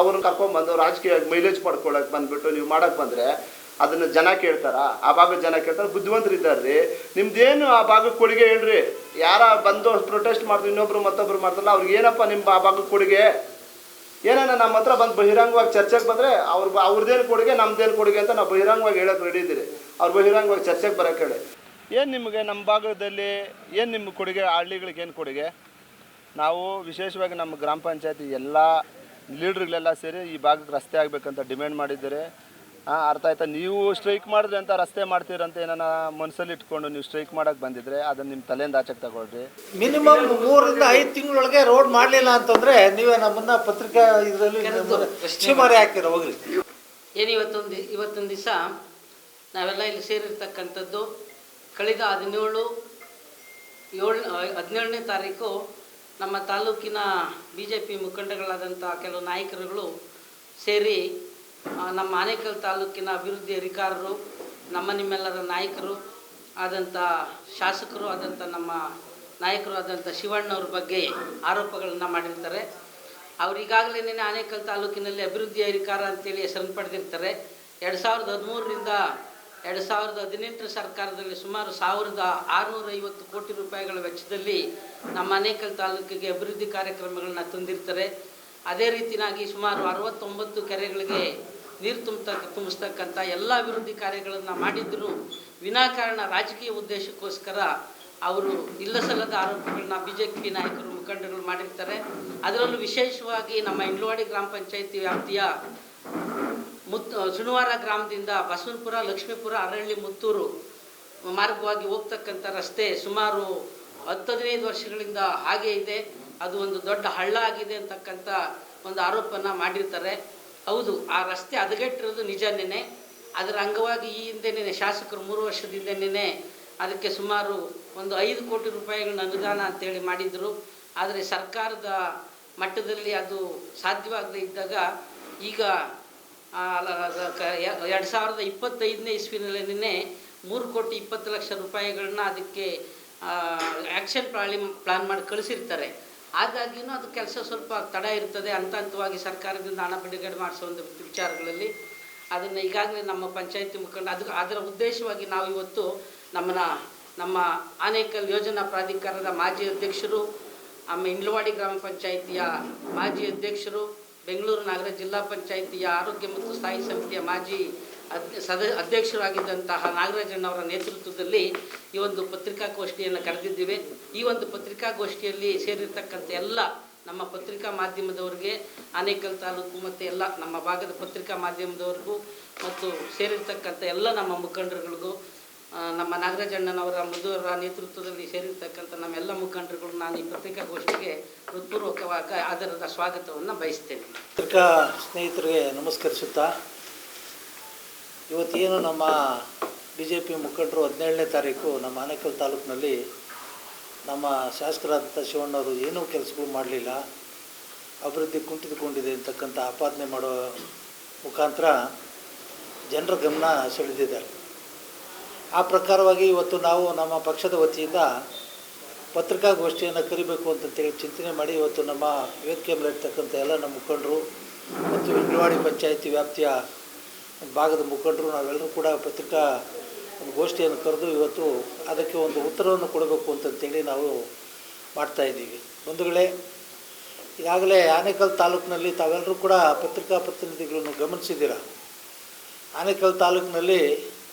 ಅವ್ರನ್ನ ಕರ್ಕೊಂಡ್ಬಂದು ರಾಜಕೀಯ ಮೈಲೇಜ್ ಪಡ್ಕೊಳಕ್ಕೆ ಬಂದುಬಿಟ್ಟು ನೀವು ಮಾಡೋಕ್ಕೆ ಬಂದರೆ ಅದನ್ನು ಜನ ಕೇಳ್ತಾರ? ಆ ಭಾಗದ ಜನ ಕೇಳ್ತಾರೆ? ಬುದ್ಧಿವಂತರು ಇದ್ದಾರ್ರಿ. ನಿಮ್ದೇನು ಆ ಭಾಗಕ್ಕೆ ಕೊಡುಗೆ ಹೇಳ್ರಿ. ಯಾರ ಬಂದು ಪ್ರೊಟೆಸ್ಟ್ ಮಾಡಿದ್ರು ಇನ್ನೊಬ್ರು ಮತ್ತೊಬ್ರು ಮಾಡ್ತಾರಲ್ಲ, ಅವ್ರಿಗೆ ಏನಪ್ಪ ನಿಮ್ಮ ಆ ಭಾಗಕ್ಕೆ ಕೊಡುಗೆ? ಏನೇನ ನಮ್ಮ ಹತ್ರ ಬಂದು ಬಹಿರಂಗವಾಗಿ ಚರ್ಚೆಗೆ ಬಂದರೆ ಅವ್ರದ್ದೇನು ಕೊಡುಗೆ ನಮ್ದೇನು ಕೊಡುಗೆ ಅಂತ ನಾವು ಬಹಿರಂಗವಾಗಿ ಹೇಳೋಕೆ ರೆಡಿ ಇದ್ದೀರಿ. ಅವ್ರು ಬಹಿರಂಗವಾಗಿ ಚರ್ಚೆಗೆ ಬರೋಕ್ಕೆ ಹೇಳಿ. ಏನು ನಿಮಗೆ ನಮ್ಮ ಭಾಗದಲ್ಲಿ ಏನು ನಿಮ್ಮ ಕೊಡುಗೆ? ಹಳ್ಳಿಗಳಿಗೆ ಏನು ಕೊಡುಗೆ? ನಾವು ವಿಶೇಷವಾಗಿ ನಮ್ಮ ಗ್ರಾಮ ಪಂಚಾಯತಿ ಎಲ್ಲ ಲೀಡ್ರುಗಳೆಲ್ಲ ಸೇರಿ ಈ ಭಾಗಕ್ಕೆ ರಸ್ತೆ ಆಗಬೇಕಂತ ಡಿಮ್ಯಾಂಡ್ ಮಾಡಿದ್ದಾರೆ. ಅರ್ಥ ಆಯ್ತಾ? ನೀವು ಸ್ಟ್ರೈಕ್ ಮಾಡಿದ್ರೆ ಅಂತ ರಸ್ತೆ ಮಾಡ್ತೀರಂತ ಏನಾನ ಮನಸ್ಸಲ್ಲಿ ಇಟ್ಕೊಂಡು ನೀವು ಸ್ಟ್ರೈಕ್ ಮಾಡೋಕ್ಕೆ ಬಂದಿದ್ರೆ ಅದನ್ನು ನಿಮ್ಮ ತಲೆಯಿಂದ ಆಚೆಗೆ ತಗೊಳ್ರಿ. ಮಿನಿಮಮ್ 3 ರಿಂದ 5 ತಿಂಗಳೊಳಗೆ ರೋಡ್ ಮಾಡಲಿಲ್ಲ ಅಂತಂದರೆ ನೀವೇ ನಮ್ಮನ್ನು ಪತ್ರಿಕಾ ಇದರಲ್ಲಿ ಶಿಮಾರಿ ಹಾಕ್ತೀರ ಹೋಗ್ರಿ. ಏನು ಇವತ್ತೊಂದು ದಿವಸ ನಾವೆಲ್ಲ ಇಲ್ಲಿ ಸೇರಿರ್ತಕ್ಕಂಥದ್ದು ಕಳೆದ 17ನೇ ತಾರೀಕು ನಮ್ಮ ತಾಲೂಕಿನ BJP ಮುಖಂಡಗಳಾದಂಥ ಕೆಲವು ನಾಯಕರುಗಳು ಸೇರಿ ನಮ್ಮ ಆನೇಕಲ್ ತಾಲೂಕಿನ ಅಭಿವೃದ್ಧಿ ಅಧಿಕಾರರು, ನಿಮ್ಮೆಲ್ಲರ ನಾಯಕರು ಆದಂಥ ಶಾಸಕರು ಆದಂಥ ನಮ್ಮ ನಾಯಕರು ಆದಂಥ ಶಿವಣ್ಣವ್ರ ಬಗ್ಗೆ ಆರೋಪಗಳನ್ನು ಮಾಡಿರ್ತಾರೆ. ಅವರಿಗಾಗಲೇ ಆನೇಕಲ್ ತಾಲೂಕಿನಲ್ಲಿ ಅಭಿವೃದ್ಧಿ ಅಧಿಕಾರ ಅಂತೇಳಿ ಹೆಸರನ್ನು ಪಡೆದಿರ್ತಾರೆ. 2013ರಿಂದ 2018 ಸರ್ಕಾರದಲ್ಲಿ ಸುಮಾರು 1650 ಕೋಟಿ ರೂಪಾಯಿಗಳ ವೆಚ್ಚದಲ್ಲಿ ನಮ್ಮ ಆನೇಕಲ್ ತಾಲೂಕಿಗೆ ಅಭಿವೃದ್ಧಿ ಕಾರ್ಯಕ್ರಮಗಳನ್ನ ತಂದಿರ್ತಾರೆ. ಅದೇ ರೀತಿಯಾಗಿ ಸುಮಾರು 69 ಕೆರೆಗಳಿಗೆ ನೀರು ತುಂಬಿಸ್ತಕ್ಕಂಥ ಎಲ್ಲ ಅಭಿವೃದ್ಧಿ ಕಾರ್ಯಗಳನ್ನು ಮಾಡಿದ್ದರೂ ವಿನಾಕಾರಣ ರಾಜಕೀಯ ಉದ್ದೇಶಕ್ಕೋಸ್ಕರ ಅವರು ಇಲ್ಲಸಲ್ಲದ ಆರೋಪಗಳನ್ನ BJP ನಾಯಕರು ಮುಖಂಡಗಳು ಮಾಡಿರ್ತಾರೆ. ಅದರಲ್ಲೂ ವಿಶೇಷವಾಗಿ ನಮ್ಮ ಇಂಡ್ಲವಾಡಿ ಗ್ರಾಮ ಪಂಚಾಯಿತಿ ವ್ಯಾಪ್ತಿಯ ಸುಣವಾರ ಗ್ರಾಮದಿಂದ ಬಸವನಪುರ, ಲಕ್ಷ್ಮೀಪುರ, ಅರಳ್ಳಿ, ಮುತ್ತೂರು ಮಾರ್ಗವಾಗಿ ಹೋಗ್ತಕ್ಕಂಥ ರಸ್ತೆ ಸುಮಾರು 10-15 ವರ್ಷಗಳಿಂದ ಹಾಗೇ ಇದೆ. ಅದು ಒಂದು ದೊಡ್ಡ ಹಳ್ಳ ಆಗಿದೆ ಅಂತಕ್ಕಂಥ ಒಂದು ಆರೋಪನ ಮಾಡಿರ್ತಾರೆ. ಹೌದು, ಆ ರಸ್ತೆ ಹದಗೆಟ್ಟಿರೋದು ನಿಜನೇ. ಅದರ ಅಂಗವಾಗಿ ಈ ಹಿಂದೆನೇ ಶಾಸಕರು 3 ವರ್ಷದ ಹಿಂದೆನೇ ಅದಕ್ಕೆ ಸುಮಾರು ಒಂದು 5 ಕೋಟಿ ರೂಪಾಯಿಗಳನ್ನ ಅನುದಾನ ಅಂತೇಳಿ ಮಾಡಿದರು. ಆದರೆ ಸರ್ಕಾರದ ಮಟ್ಟದಲ್ಲಿ ಅದು ಸಾಧ್ಯವಾಗದೇ ಇದ್ದಾಗ ಈಗ 2025ನೇ ಇಸ್ವಿನಲ್ಲೇ 3,20,00,000 ರೂಪಾಯಿಗಳನ್ನ ಅದಕ್ಕೆ ಆ್ಯಕ್ಷನ್ ಪ್ಲಾನ್ ಮಾಡಿ ಕಳಿಸಿರ್ತಾರೆ. ಆದಾಗ್ಯೂ ಅದು ಕೆಲಸ ಸ್ವಲ್ಪ ತಡ ಇರ್ತದೆ. ಹಂತವಾಗಿ ಸರ್ಕಾರದಿಂದ ಹಣ ಬಿಡುಗಡೆ ಮಾಡಿಸುವಂಥ ವಿಚಾರಗಳಲ್ಲಿ ಅದನ್ನು ಈಗಾಗಲೇ ನಮ್ಮ ಪಂಚಾಯತಿ ಮುಖಂಡ ಅದರ ಉದ್ದೇಶವಾಗಿ ನಾವು ಇವತ್ತು ನಮ್ಮ ಆನೇಕಲ್ ಯೋಜನಾ ಪ್ರಾಧಿಕಾರದ ಮಾಜಿ ಅಧ್ಯಕ್ಷರು, ಇಂಡ್ಲವಾಡಿ ಗ್ರಾಮ ಪಂಚಾಯಿತಿಯ ಮಾಜಿ ಅಧ್ಯಕ್ಷರು, ಬೆಂಗಳೂರು ನಗರ ಜಿಲ್ಲಾ ಪಂಚಾಯಿತಿಯ ಆರೋಗ್ಯ ಮತ್ತು ಸ್ಥಾಯಿ ಸಮಿತಿಯ ಮಾಜಿ ಅಧ್ಯಕ್ಷರಾಗಿದ್ದಂತಹ ನಾಗರಾಜಣ್ಣವರ ನೇತೃತ್ವದಲ್ಲಿ ಈ ಒಂದು ಪತ್ರಿಕಾಗೋಷ್ಠಿಯನ್ನು ಕರೆದಿದ್ದೇವೆ. ಈ ಒಂದು ಪತ್ರಿಕಾಗೋಷ್ಠಿಯಲ್ಲಿ ಸೇರಿರ್ತಕ್ಕಂಥ ಎಲ್ಲ ನಮ್ಮ ಪತ್ರಿಕಾ ಮಾಧ್ಯಮದವರಿಗೆ, ಆನೇಕಲ್ ತಾಲೂಕು ಮತ್ತು ಎಲ್ಲ ನಮ್ಮ ಭಾಗದ ಪತ್ರಿಕಾ ಮಾಧ್ಯಮದವ್ರಿಗೂ ಮತ್ತು ಸೇರಿರ್ತಕ್ಕಂಥ ಎಲ್ಲ ನಮ್ಮ ಮುಖಂಡರುಗಳಿಗೂ, ನಮ್ಮ ನಾಗರಾಜಣ್ಣನವರ ಮಧುವರ ನೇತೃತ್ವದಲ್ಲಿ ಸೇರಿರ್ತಕ್ಕಂಥ ನಮ್ಮೆಲ್ಲ ಮುಖಂಡರುಗಳು ನಾನು ಈ ಪತ್ರಿಕಾಗೋಷ್ಠಿಗೆ ಹೃತ್ಪೂರ್ವಕವಾಗಿ ಆಧಾರದ ಸ್ವಾಗತವನ್ನು ಬಯಸ್ತೇನೆ. ಪತ್ರಿಕಾ ಸ್ನೇಹಿತರಿಗೆ ನಮಸ್ಕರಿಸುತ್ತಾ, ಇವತ್ತೇನು ನಮ್ಮ BJP ಮುಖಂಡರು 17ನೇ ತಾರೀಕು ನಮ್ಮ ಆನೇಕಲ್ ತಾಲೂಕಿನಲ್ಲಿ ನಮ್ಮ ಶಾಸಕರಾದಂಥ ಶಿವಣ್ಣವರು ಏನೂ ಕೆಲಸಗಳು ಮಾಡಲಿಲ್ಲ, ಅಭಿವೃದ್ಧಿ ಕುಂಠಿತಗೊಂಡಿದೆ ಅಂತಕ್ಕಂಥ ಆಪಾದನೆ ಮಾಡೋ ಮುಖಾಂತರ ಜನರ ಗಮನ ಸೆಳೆದಿದ್ದಾರೆ. ಆ ಪ್ರಕಾರವಾಗಿ ಇವತ್ತು ನಾವು ನಮ್ಮ ಪಕ್ಷದ ವತಿಯಿಂದ ಪತ್ರಿಕಾಗೋಷ್ಠಿಯನ್ನು ಕರಿಬೇಕು ಅಂತಂತೇಳಿ ಚಿಂತನೆ ಮಾಡಿ ಇವತ್ತು ನಮ್ಮ ವೇದಿಕೆ ಮೇಲೆ ಇರ್ತಕ್ಕಂಥ ಎಲ್ಲ ನಮ್ಮ ಮುಖಂಡರು ಮತ್ತು ಇಂಡ್ಲವಾಡಿ ಪಂಚಾಯಿತಿ ವ್ಯಾಪ್ತಿಯ ಭಾಗದ ಮುಖಂಡರು ನಾವೆಲ್ಲರೂ ಕೂಡ ಪತ್ರಿಕಾ ಗೋಷ್ಠಿಯನ್ನು ಕರೆದು ಇವತ್ತು ಅದಕ್ಕೆ ಒಂದು ಉತ್ತರವನ್ನು ಕೊಡಬೇಕು ಅಂತಂತೇಳಿ ನಾವು ಮಾಡ್ತಾಯಿದ್ದೀವಿ. ಬಂಧುಗಳೇ, ಈಗಾಗಲೇ ಆನೇಕಲ್ ತಾಲೂಕಿನಲ್ಲಿ ತಾವೆಲ್ಲರೂ ಕೂಡ ಪತ್ರಿಕಾ ಪ್ರತಿನಿಧಿಗಳನ್ನು ಗಮನಿಸಿದ್ದೀರ. ಆನೇಕಲ್ ತಾಲೂಕಿನಲ್ಲಿ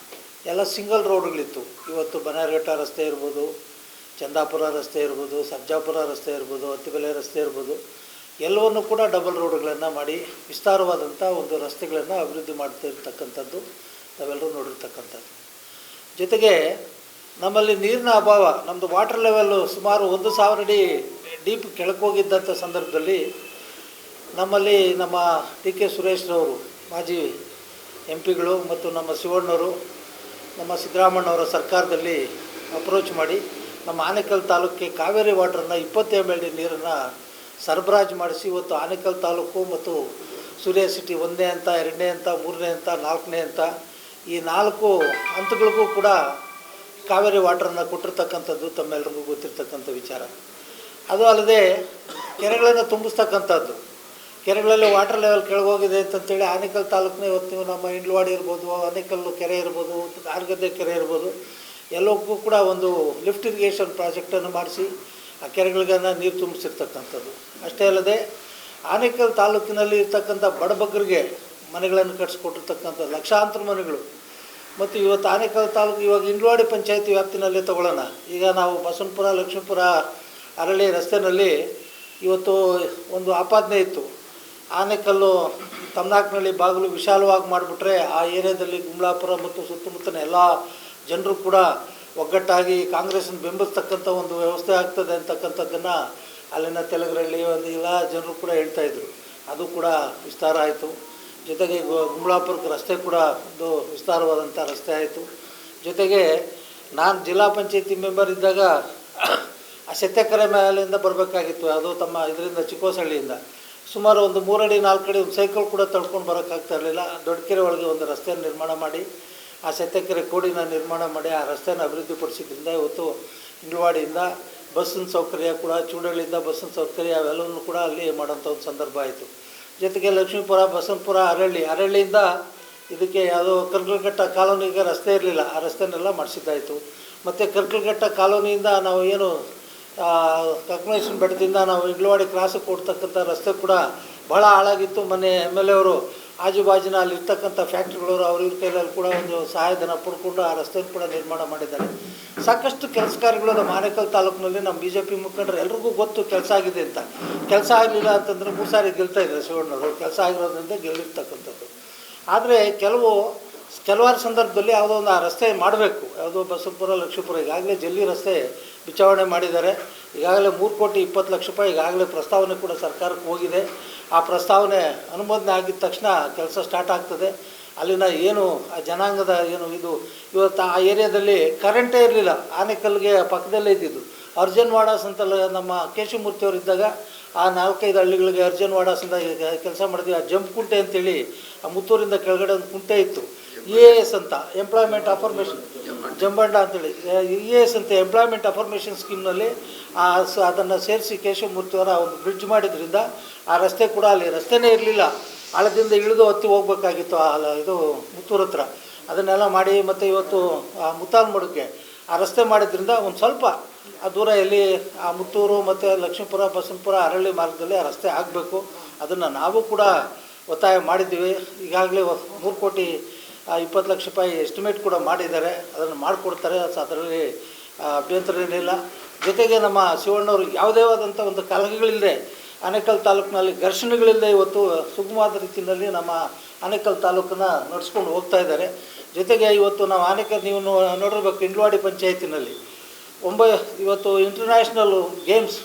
ಎಲ್ಲ ಸಿಂಗಲ್ ರೋಡ್ಗಳಿತ್ತು. ಇವತ್ತು ಬನ್ನೇರಘಟ್ಟ ರಸ್ತೆ ಇರ್ಬೋದು, ಚಂದಾಪುರ ರಸ್ತೆ ಇರ್ಬೋದು, ಸರ್ಜಾಪುರ ರಸ್ತೆ ಇರ್ಬೋದು, ಅತ್ತಿಬೆಲೆ ರಸ್ತೆ ಇರ್ಬೋದು, ಎಲ್ಲವನ್ನೂ ಕೂಡ ಡಬಲ್ ರೋಡ್ಗಳನ್ನು ಮಾಡಿ ವಿಸ್ತಾರವಾದಂಥ ಒಂದು ರಸ್ತೆಗಳನ್ನು ಅಭಿವೃದ್ಧಿ ಮಾಡ್ತಾ ಇರ್ತಕ್ಕಂಥದ್ದು ನಾವೆಲ್ಲರೂ ನೋಡಿರ್ತಕ್ಕಂಥದ್ದು. ಜೊತೆಗೆ ನಮ್ಮಲ್ಲಿ ನೀರಿನ ಅಭಾವ, ನಮ್ಮದು ವಾಟರ್ ಲೆವೆಲ್ಲು ಸುಮಾರು 1,000 ಅಡಿ ಡೀಪ್ ಕೆಳಕೋಗಿದ್ದಂಥ ಸಂದರ್ಭದಲ್ಲಿ ನಮ್ಮಲ್ಲಿ ನಮ್ಮ ಟಿ.ಕೆ. ಸುರೇಶ್ರವರು ಮಾಜಿ MP ಗಳು ಮತ್ತು ನಮ್ಮ ಶಿವಣ್ಣವರು ನಮ್ಮ ಸಿದ್ದರಾಮಣ್ಣವರ ಸರ್ಕಾರದಲ್ಲಿ ಅಪ್ರೋಚ್ ಮಾಡಿ ನಮ್ಮ ಆನೇಕಲ್ ತಾಲೂಕಿಗೆ ಕಾವೇರಿ ವಾಟ್ರನ್ನು 20 ml ನೀರನ್ನು ಸರಬರಾಜು ಮಾಡಿಸಿ ಇವತ್ತು ಆನೇಕಲ್ ತಾಲೂಕು ಮತ್ತು ಸೂರ್ಯ ಸಿಟಿ 1ನೇ ಹಂತ, 2ನೇ ಹಂತ, 3ನೇ ಹಂತ, 4ನೇ ಹಂತ ಈ 4 ಹಂತಗಳಿಗೂ ಕೂಡ ಕಾವೇರಿ ವಾಟ್ರನ್ನು ಕೊಟ್ಟಿರ್ತಕ್ಕಂಥದ್ದು ತಮ್ಮೆಲ್ಲರಿಗೂ ಗೊತ್ತಿರ್ತಕ್ಕಂಥ ವಿಚಾರ. ಅದು ಅಲ್ಲದೆ ಕೆರೆಗಳನ್ನು ತುಂಬಿಸ್ತಕ್ಕಂಥದ್ದು. ಕೆರೆಗಳಲ್ಲಿ ವಾಟರ್ ಲೆವೆಲ್ ಕೆಳಗೋಗಿದೆ ಅಂತಂತೇಳಿ ಆನೇಕಲ್ ತಾಲೂಕಿನ ಇವತ್ತು ನೀವು ನಮ್ಮ ಇಂಡ್ಲವಾಡಿ ಇರ್ಬೋದು, ಆನೇಕಲ್ಲು ಕೆರೆ ಇರ್ಬೋದು, ಆರ್ಗದ್ದೆ ಕೆರೆ ಇರ್ಬೋದು, ಎಲ್ಲಕ್ಕೂ ಕೂಡ ಒಂದು ಲಿಫ್ಟ್ ಇರಿಗೇಷನ್ ಪ್ರಾಜೆಕ್ಟನ್ನು ಮಾಡಿಸಿ ಆ ಕೆರೆಗಳಿಗೆ ನೀರು ತುಂಬಿಸಿರ್ತಕ್ಕಂಥದ್ದು. ಅಷ್ಟೇ ಅಲ್ಲದೆ ಆನೇಕಲ್ ತಾಲೂಕಿನಲ್ಲಿ ಇರ್ತಕ್ಕಂಥ ಬಡಬಗ್ಗರಿಗೆ ಮನೆಗಳನ್ನು ಕಟ್ಟಿಸ್ಕೊಟ್ಟಿರ್ತಕ್ಕಂಥ ಲಕ್ಷಾಂತರ ಮನೆಗಳು. ಮತ್ತು ಇವತ್ತು ಆನೇಕಲ್ ತಾಲೂಕು ಇವಾಗ ಇಂಡ್ಲವಾಡಿ ಪಂಚಾಯತಿ ವ್ಯಾಪ್ತಿನಲ್ಲಿ ತಗೊಳ್ಳೋಣ. ಈಗ ನಾವು ಬಸವನಪುರ ಲಕ್ಷ್ಮೀಪುರ ಅರಳಿ ರಸ್ತೆಯಲ್ಲಿ ಇವತ್ತು ಒಂದು ಆಪಾದನೆ ಇತ್ತು. ಆನೇಕಲ್ಲು ತಮ್ನಾಕ್ನಳ್ಳಿ ಬಾಗಿಲು ವಿಶಾಲವಾಗಿ ಮಾಡಿಬಿಟ್ರೆ ಆ ಏರಿಯಾದಲ್ಲಿ ಗುಮ್ಲಾಪುರ ಮತ್ತು ಸುತ್ತಮುತ್ತಲಿನ ಎಲ್ಲ ಜನರು ಕೂಡ ಒಗ್ಗಟ್ಟಾಗಿ ಕಾಂಗ್ರೆಸ್ಸನ್ನು ಬೆಂಬಲಿಸ್ತಕ್ಕಂಥ ಒಂದು ವ್ಯವಸ್ಥೆ ಆಗ್ತದೆ ಅಂತಕ್ಕಂಥದ್ದನ್ನು ಅಲ್ಲಿನ ತೆಲುಗರಲ್ಲಿ ಒಂದು ಎಲ್ಲ ಜನರು ಕೂಡ ಹೇಳ್ತಾಯಿದ್ರು. ಅದು ಕೂಡ ವಿಸ್ತಾರ ಆಯಿತು. ಜೊತೆಗೆ ಗುಮ್ಲಾಪುರಕ್ಕೆ ರಸ್ತೆ ಕೂಡ ಒಂದು ವಿಸ್ತಾರವಾದಂಥ ರಸ್ತೆ ಆಯಿತು. ಜೊತೆಗೆ ನಾನು ಜಿಲ್ಲಾ ಪಂಚಾಯತಿ ಮೆಂಬರ್ ಇದ್ದಾಗ ಆ ಸತ್ಯಕೆರೆ ಮೇಲಿಂದ ಬರಬೇಕಾಗಿತ್ತು, ಅದು ತಮ್ಮ ಇದರಿಂದ ಚಿಕ್ಕೋಸಹಳ್ಳಿಯಿಂದ ಸುಮಾರು ಒಂದು 3 ಅಡಿ 4 ಅಡಿ ಒಂದು ಸೈಕಲ್ ಕೂಡ ತಳ್ಕೊಂಡು ಬರೋಕ್ಕಾಗ್ತಾ ಇರಲಿಲ್ಲ. ದೊಡ್ಡಕೆರೆ ಒಳಗೆ ಒಂದು ರಸ್ತೆಯನ್ನು ನಿರ್ಮಾಣ ಮಾಡಿ ಆ ಸತ್ಯಕೆರೆ ಕೋಡಿನ ನಿರ್ಮಾಣ ಮಾಡಿ ಆ ರಸ್ತೆಯನ್ನು ಅಭಿವೃದ್ಧಿಪಡಿಸಿದ್ರಿಂದ ಇವತ್ತು ಇಂಡ್ಲವಾಡಿಯಿಂದ ಬಸ್ಸಿನ ಸೌಕರ್ಯ ಕೂಡ, ಚೂಡಳ್ಳಿಯಿಂದ ಬಸ್ಸಿನ ಸೌಕರ್ಯ ಅವೆಲ್ಲವನ್ನೂ ಕೂಡ ಅಲ್ಲಿ ಮಾಡೋಂಥ ಒಂದು ಸಂದರ್ಭ ಆಯಿತು. ಜೊತೆಗೆ ಲಕ್ಷ್ಮೀಪುರ, ಬಸವನಪುರ, ಅರಳ್ಳಿಯಿಂದ ಇದಕ್ಕೆ ಯಾವುದೋ ಕರ್ಕಲ್ಘಟ್ಟ ಕಾಲೋನಿಗೆ ರಸ್ತೆ ಇರಲಿಲ್ಲ, ಆ ರಸ್ತೆನೆಲ್ಲ ಮಾಡಿಸಿದ್ದಾಯಿತು. ಮತ್ತು ಕರ್ಕಲ್ಘಟ್ಟ ಕಾಲೋನಿಯಿಂದ ನಾವು ಏನು ಕಕ್ಕಮೇಶ್ವರ ಬೆಟ್ಟದಿಂದ ನಾವು ಇಂಡ್ಲವಾಡಿ ಕ್ರಾಸಿಗೆ ಕೊಡ್ತಕ್ಕಂಥ ರಸ್ತೆ ಕೂಡ ಭಾಳ ಹಾಳಾಗಿತ್ತು. ಮೊನ್ನೆ MLA ಅವರು ಆಜುಬಾಜಿನ ಅಲ್ಲಿರ್ತಕ್ಕಂಥ ಫ್ಯಾಕ್ಟ್ರಿಗಳವರು ಅವ್ರ ಕೈಯಲ್ಲಿ ಕೂಡ ಒಂದು ಸಹಾಯಧನ ಪಡ್ಕೊಂಡು ಆ ರಸ್ತೆಯನ್ನು ಕೂಡ ನಿರ್ಮಾಣ ಮಾಡಿದ್ದಾರೆ. ಸಾಕಷ್ಟು ಕೆಲಸ ಕಾರ್ಯಗಳು ನಮ್ಮ ಆನೇಕಲ್ ತಾಲೂಕಿನಲ್ಲಿ ನಮ್ಮ BJP ಮುಖಂಡರು ಎಲ್ರಿಗೂ ಗೊತ್ತು ಕೆಲಸ ಆಗಿದೆ ಅಂತ. ಕೆಲಸ ಆಗಲಿಲ್ಲ ಅಂತಂದರೆ 3 ಸಾರಿ ಗೆಲ್ತಾ ಇದ್ದಾರೆ ಶಿವಣ್ಣವರು, ಕೆಲಸ ಆಗಿರೋದ್ರಿಂದ ಗೆಲ್ಲಿರ್ತಕ್ಕಂಥದ್ದು. ಆದರೆ ಕೆಲವಾರು ಸಂದರ್ಭದಲ್ಲಿ ಯಾವುದೋ ಒಂದು ಆ ರಸ್ತೆ ಮಾಡಬೇಕು, ಯಾವುದೋ ಬಸವಪುರ ಲಕ್ಷ್ಮೀಪುರ ಈಗಾಗಲೇ ಜಲ್ಲಿ ರಸ್ತೆ ಬಿಚಾವಣೆ ಮಾಡಿದ್ದಾರೆ. ಈಗಾಗಲೇ 3,20,00,000 ಈಗಾಗಲೇ ಪ್ರಸ್ತಾವನೆ ಕೂಡ ಸರ್ಕಾರಕ್ಕೆ ಹೋಗಿದೆ. ಆ ಪ್ರಸ್ತಾವನೆ ಅನುಮೋದನೆ ಆಗಿದ ತಕ್ಷಣ ಕೆಲಸ ಸ್ಟಾರ್ಟ್ ಆಗ್ತದೆ. ಅಲ್ಲಿನ ಏನು ಆ ಜನಾಂಗದ ಏನು ಇದು ಇವತ್ತು ಆ ಏರಿಯಾದಲ್ಲಿ ಕರೆಂಟೇ ಇರಲಿಲ್ಲ. ಆನೇಕಲ್ಗೆ ಪಕ್ಕದಲ್ಲೇ ಇದ್ದಿದ್ದು ಅರ್ಜನ್ ವಾಡಾಸ್ ಅಂತಲ್ಲ, ನಮ್ಮ ಕೇಶವಮೂರ್ತಿಯವರು ಇದ್ದಾಗ ಆ 4-5 ಹಳ್ಳಿಗಳಿಗೆ ಅರ್ಜನ್ ವಾಡಾಸ್ ಅಂತ ಕೆಲಸ ಮಾಡಿದ್ವಿ. ಆ ಜಂಪ್ ಕುಂಟೆ ಅಂತೇಳಿ ಆ ಮುತ್ತೂರಿಂದ ಕೆಳಗಡೆ ಒಂದು ಕುಂಟೆ ಇತ್ತು. EAS ಅಂತ ಎಂಪ್ಲಾಯ್ಮೆಂಟ್ ಅಫರ್ಮೇಷನ್, ಜಂಬಂಡ ಅಂತೇಳಿ EAS ಅಂತ ಎಂಪ್ಲಾಯ್ಮೆಂಟ್ ಅಫರ್ಮೇಷನ್ ಸ್ಕೀಮ್ನಲ್ಲಿ ಅದನ್ನು ಸೇರಿಸಿ ಕೇಶವಮೂರ್ತಿಯವರ ಒಂದು ಬ್ರಿಡ್ಜ್ ಮಾಡಿದ್ರಿಂದ ಆ ರಸ್ತೆ ಕೂಡ ಅಲ್ಲಿ ರಸ್ತೆನೇ ಇರಲಿಲ್ಲ. ಹಳ್ಳದಿಂದ ಇಳಿದು ಹತ್ತಿ ಹೋಗ್ಬೇಕಾಗಿತ್ತು ಇದು ಮುತ್ತೂರು ಹತ್ರ. ಅದನ್ನೆಲ್ಲ ಮಾಡಿ ಮತ್ತು ಇವತ್ತು ಆ ಮುತ್ತಾಲ್ಮಡುಕ್ಕೆ ಆ ರಸ್ತೆ ಮಾಡಿದ್ರಿಂದ ಒಂದು ಸ್ವಲ್ಪ ಆ ದೂರ ಎಲ್ಲಿ ಆ ಮುತ್ತೂರು ಮತ್ತು ಲಕ್ಷ್ಮೀಪುರ, ಬಸವನಪುರ, ಅರಳ್ಳಿ ಮಾರ್ಗದಲ್ಲಿ ಆ ರಸ್ತೆ ಆಗಬೇಕು. ಅದನ್ನು ನಾವು ಕೂಡ ಒತ್ತಾಯ ಮಾಡಿದ್ದೀವಿ. ಈಗಾಗಲೇ 3,20,00,000 ಎಸ್ಟಿಮೇಟ್ ಕೂಡ ಮಾಡಿದ್ದಾರೆ, ಅದನ್ನು ಮಾಡಿಕೊಡ್ತಾರೆ. ಅದರಲ್ಲಿ ಅಭ್ಯಂತರ ಏನಿಲ್ಲ. ಜೊತೆಗೆ ನಮ್ಮ ಶಿವಣ್ಣವರು ಯಾವುದೇ ಆದಂಥ ಒಂದು ಕಲಹಗಳಿಲ್ಲದೆ ಆನೇಕಲ್ ತಾಲೂಕಿನಲ್ಲಿ ಘರ್ಷಣೆಗಳಿಲ್ಲದೆ ಇವತ್ತು ಸುಗಮವಾದ ರೀತಿಯಲ್ಲಿ ನಮ್ಮ ಆನೇಕಲ್ ತಾಲೂಕನ್ನು ನಡೆಸ್ಕೊಂಡು ಹೋಗ್ತಾ ಇದ್ದಾರೆ. ಜೊತೆಗೆ ಇವತ್ತು ನಾವು ಆನೇಕಲ್ ನೀವು ನೋಡಿರ್ಬೇಕು, ಇಂಡ್ಲವಾಡಿ ಪಂಚಾಯತಿನಲ್ಲಿ ಇವತ್ತು ಇಂಟರ್ನ್ಯಾಷನಲ್ ಗೇಮ್ಸ್